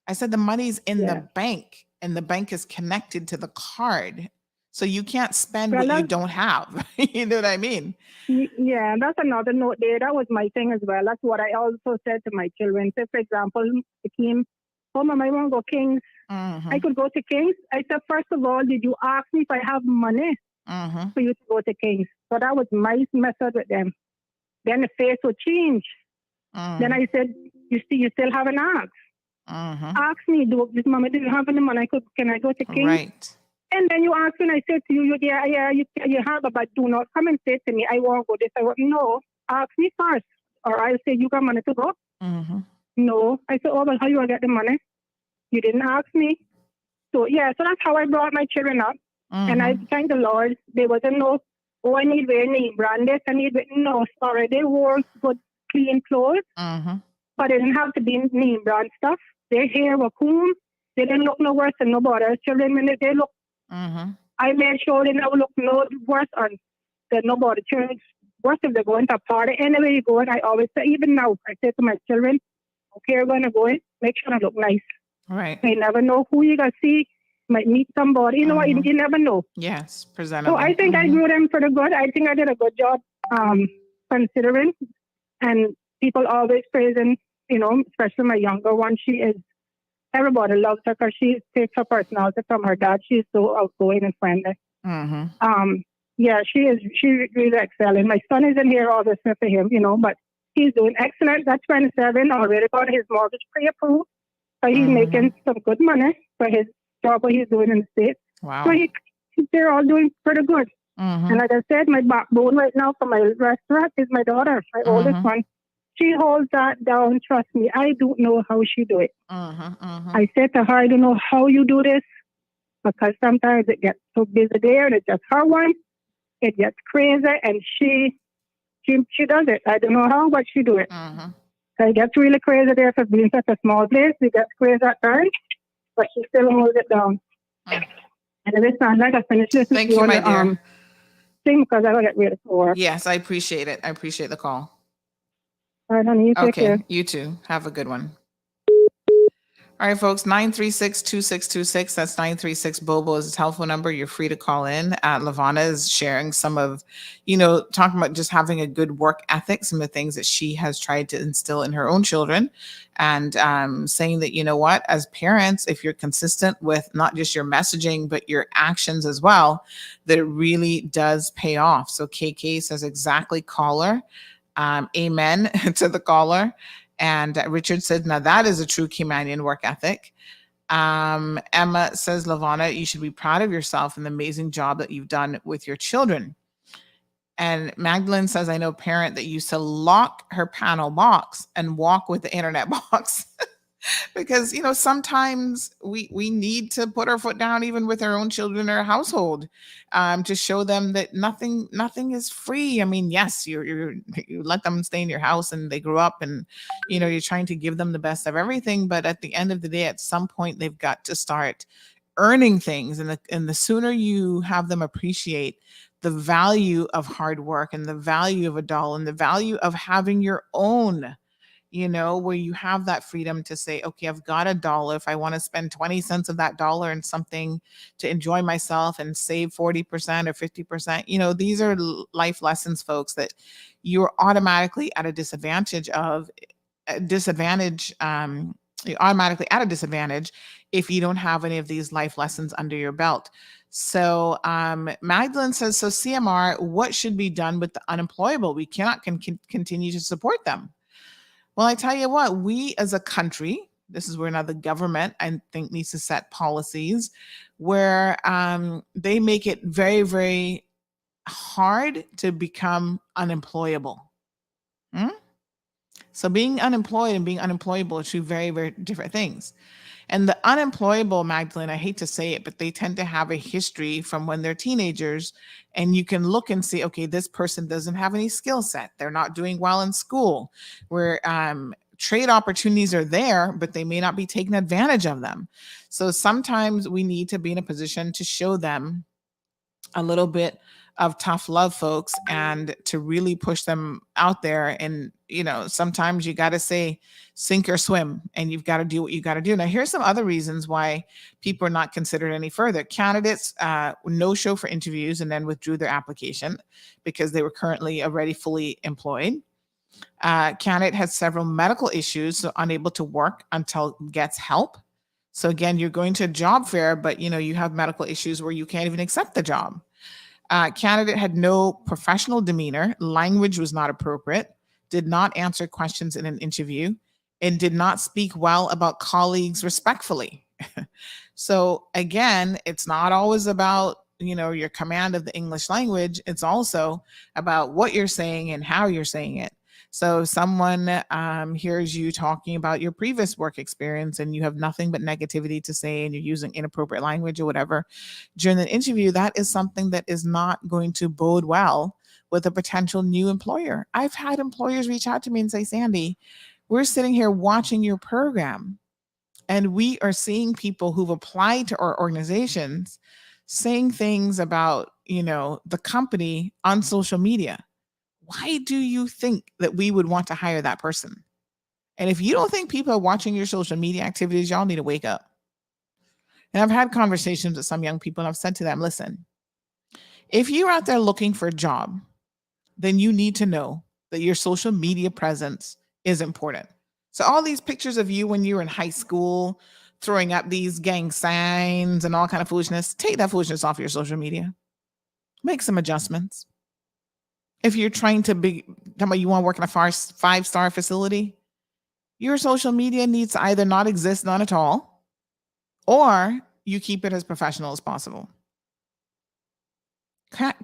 I said, the money's in the bank, and the bank is connected to the card. So you can't spend what you don't have. You know what I mean? Yeah, that's another note there. That was my thing as well. That's what I also said to my children. Say, for example, they came, oh, Mama, I want to go Kings. I could go to Kings. I said, first of all, did you ask me if I have money for you to go to Kings? So that was my method with them. Then the face would change. Then I said, you still haven't asked. Ask me, Mama, do you have any money? Can I go to Kings? Right. And then you ask, and I said to you, you have, but do not come and say to me, I want to go this. No, ask me first. Or I'll say, you got money to go? No. I said, oh, well, how you going to get the money? You didn't ask me. So, so that's how I brought my children up. And I thank the Lord. There wasn't no, oh, I need wear name brand this, no, sorry. They wore good, clean clothes, but they didn't have to be name brand stuff. Their hair was cool. They didn't look no worse than nobody else. Children, when they look, I made sure they never look no worse than nobody. Children, worse if they're going to a party. Anywhere you go, and I always say, even now, I say to my children, okay, you're going to go in, make sure I look nice. Right. You never know who you're going to see. Might meet somebody. You know what? You never know. Yes, presentable. So I think I grew them for the good. I think I did a good job considering. And people always praising, especially my younger one. Everybody loves her because she takes her personality from her dad. She's so outgoing and friendly. She's really excelling. My son isn't here all this for him, but he's doing excellent. That's 27, already got his mortgage pre-approved. So he's making some good money for his job what he's doing in the States. Wow. So they're all doing pretty good. And like I said, my backbone right now for my restaurant is my daughter, my oldest one. She holds that down. Trust me. I don't know how she do it. I said to her, I don't know how you do this, because sometimes it gets so busy there and it's just her one. It gets crazy, and she does it. I don't know how, but she do it. So it gets really crazy there for being such a small place. It gets crazy at times, but she still holds it down. And this time, like I finished this. Thank you, my dear. Thing, because I will get ready for work. Yes, I appreciate it. I appreciate the call. All right, honey, you take care. You too. Have a good one. All right, folks, 936-2626. That's 936-BOBO is the telephone number. You're free to call in. Lavana is sharing some of, talking about just having a good work ethic, some of the things that she has tried to instill in her own children, and saying that, as parents, if you're consistent with not just your messaging, but your actions as well, that it really does pay off. So KK says, exactly, caller. Amen to the caller. And Richard said, now that is a true Caymanian work ethic. Emma says, Lavana, you should be proud of yourself and the amazing job that you've done with your children. And Magdalene says, I know a parent that used to lock her panel box and walk with the internet box. Because, sometimes we need to put our foot down even with our own children in our household, to show them that nothing is free. I mean, yes, you let them stay in your house and they grow up, and you're trying to give them the best of everything, but at the end of the day, at some point they've got to start earning things, and the sooner you have them appreciate the value of hard work and the value of a doll and the value of having your own, where you have that freedom to say, okay, I've got $1. If I want to spend 20 cents of that dollar in something to enjoy myself and save 40% or 50%, these are life lessons, folks, that you're automatically at a disadvantage you're automatically at a disadvantage if you don't have any of these life lessons under your belt. So Magdalene says, so CMR, what should be done with the unemployable? We cannot continue to support them. Well, I tell you what, we as a country, this is where now the government, I think, needs to set policies where they make it very, very hard to become unemployable. So being unemployed and being unemployable are two very, very different things. And the unemployable, Magdalene, I hate to say it, but they tend to have a history from when they're teenagers, and you can look and see, okay, this person doesn't have any skill set. They're not doing well in school, where trade opportunities are there, but they may not be taking advantage of them. So sometimes we need to be in a position to show them a little bit of tough love, folks, and to really push them out there. And, sometimes you got to say sink or swim, and you've got to do what you got to do. Now, here's some other reasons why people are not considered any further. Candidates no show for interviews and then withdrew their application because they were currently already fully employed. Candidate has several medical issues, so unable to work until gets help. So again, you're going to a job fair, but you have medical issues where you can't even accept the job. Candidate had no professional demeanor, language was not appropriate, did not answer questions in an interview, and did not speak well about colleagues respectfully. So again, it's not always about, your command of the English language. It's also about what you're saying and how you're saying it. So someone hears you talking about your previous work experience and you have nothing but negativity to say and you're using inappropriate language or whatever during the interview, that is something that is not going to bode well with a potential new employer. I've had employers reach out to me and say, Sandy, we're sitting here watching your program and we are seeing people who've applied to our organizations saying things about, the company on social media. Why do you think that we would want to hire that person? And if you don't think people are watching your social media activities, y'all need to wake up. And I've had conversations with some young people and I've said to them, listen, if you're out there looking for a job, then you need to know that your social media presence is important. So all these pictures of you when you were in high school, throwing up these gang signs and all kind of foolishness, take that foolishness off your social media. Make some adjustments. If you're trying to you want to work in a 5-star facility, your social media needs to either not exist, none at all, or you keep it as professional as possible.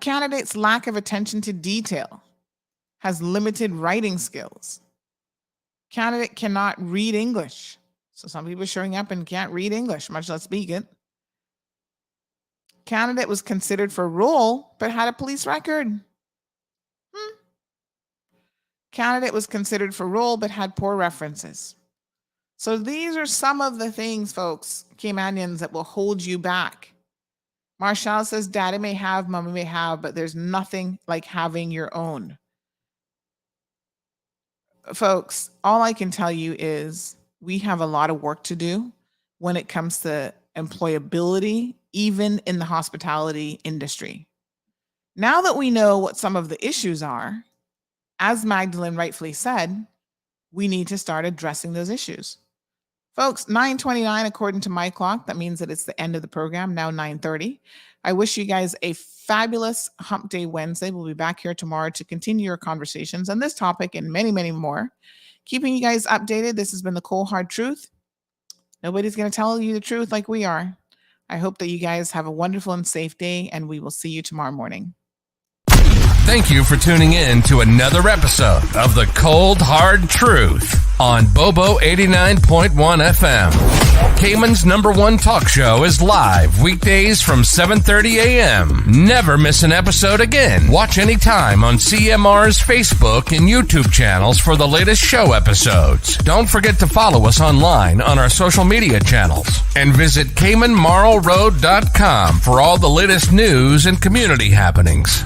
Candidates' lack of attention to detail has limited writing skills. Candidate cannot read English. So some people are showing up and can't read English, much less speak it. Candidate was considered for role, but had a police record. Candidate was considered for role, but had poor references. So these are some of the things, folks, Caymanians, that will hold you back. Marshall says, Daddy may have, Mommy may have, but there's nothing like having your own. Folks, all I can tell you is we have a lot of work to do when it comes to employability, even in the hospitality industry. Now that we know what some of the issues are, as Magdalene rightfully said, we need to start addressing those issues. Folks, 9:29 according to my clock. That means that it's the end of the program, now 9:30. I wish you guys a fabulous Hump Day Wednesday. We'll be back here tomorrow to continue your conversations on this topic and many, many more. Keeping you guys updated. This has been the Cold Hard Truth. Nobody's going to tell you the truth like we are. I hope that you guys have a wonderful and safe day, and we will see you tomorrow morning. Thank you for tuning in to another episode of The Cold Hard Truth on Bobo 89.1 FM. Cayman's #1 talk show is live weekdays from 7:30 a.m. Never miss an episode again. Watch anytime on CMR's Facebook and YouTube channels for the latest show episodes. Don't forget to follow us online on our social media channels and visit CaymanMarlRoad.com for all the latest news and community happenings.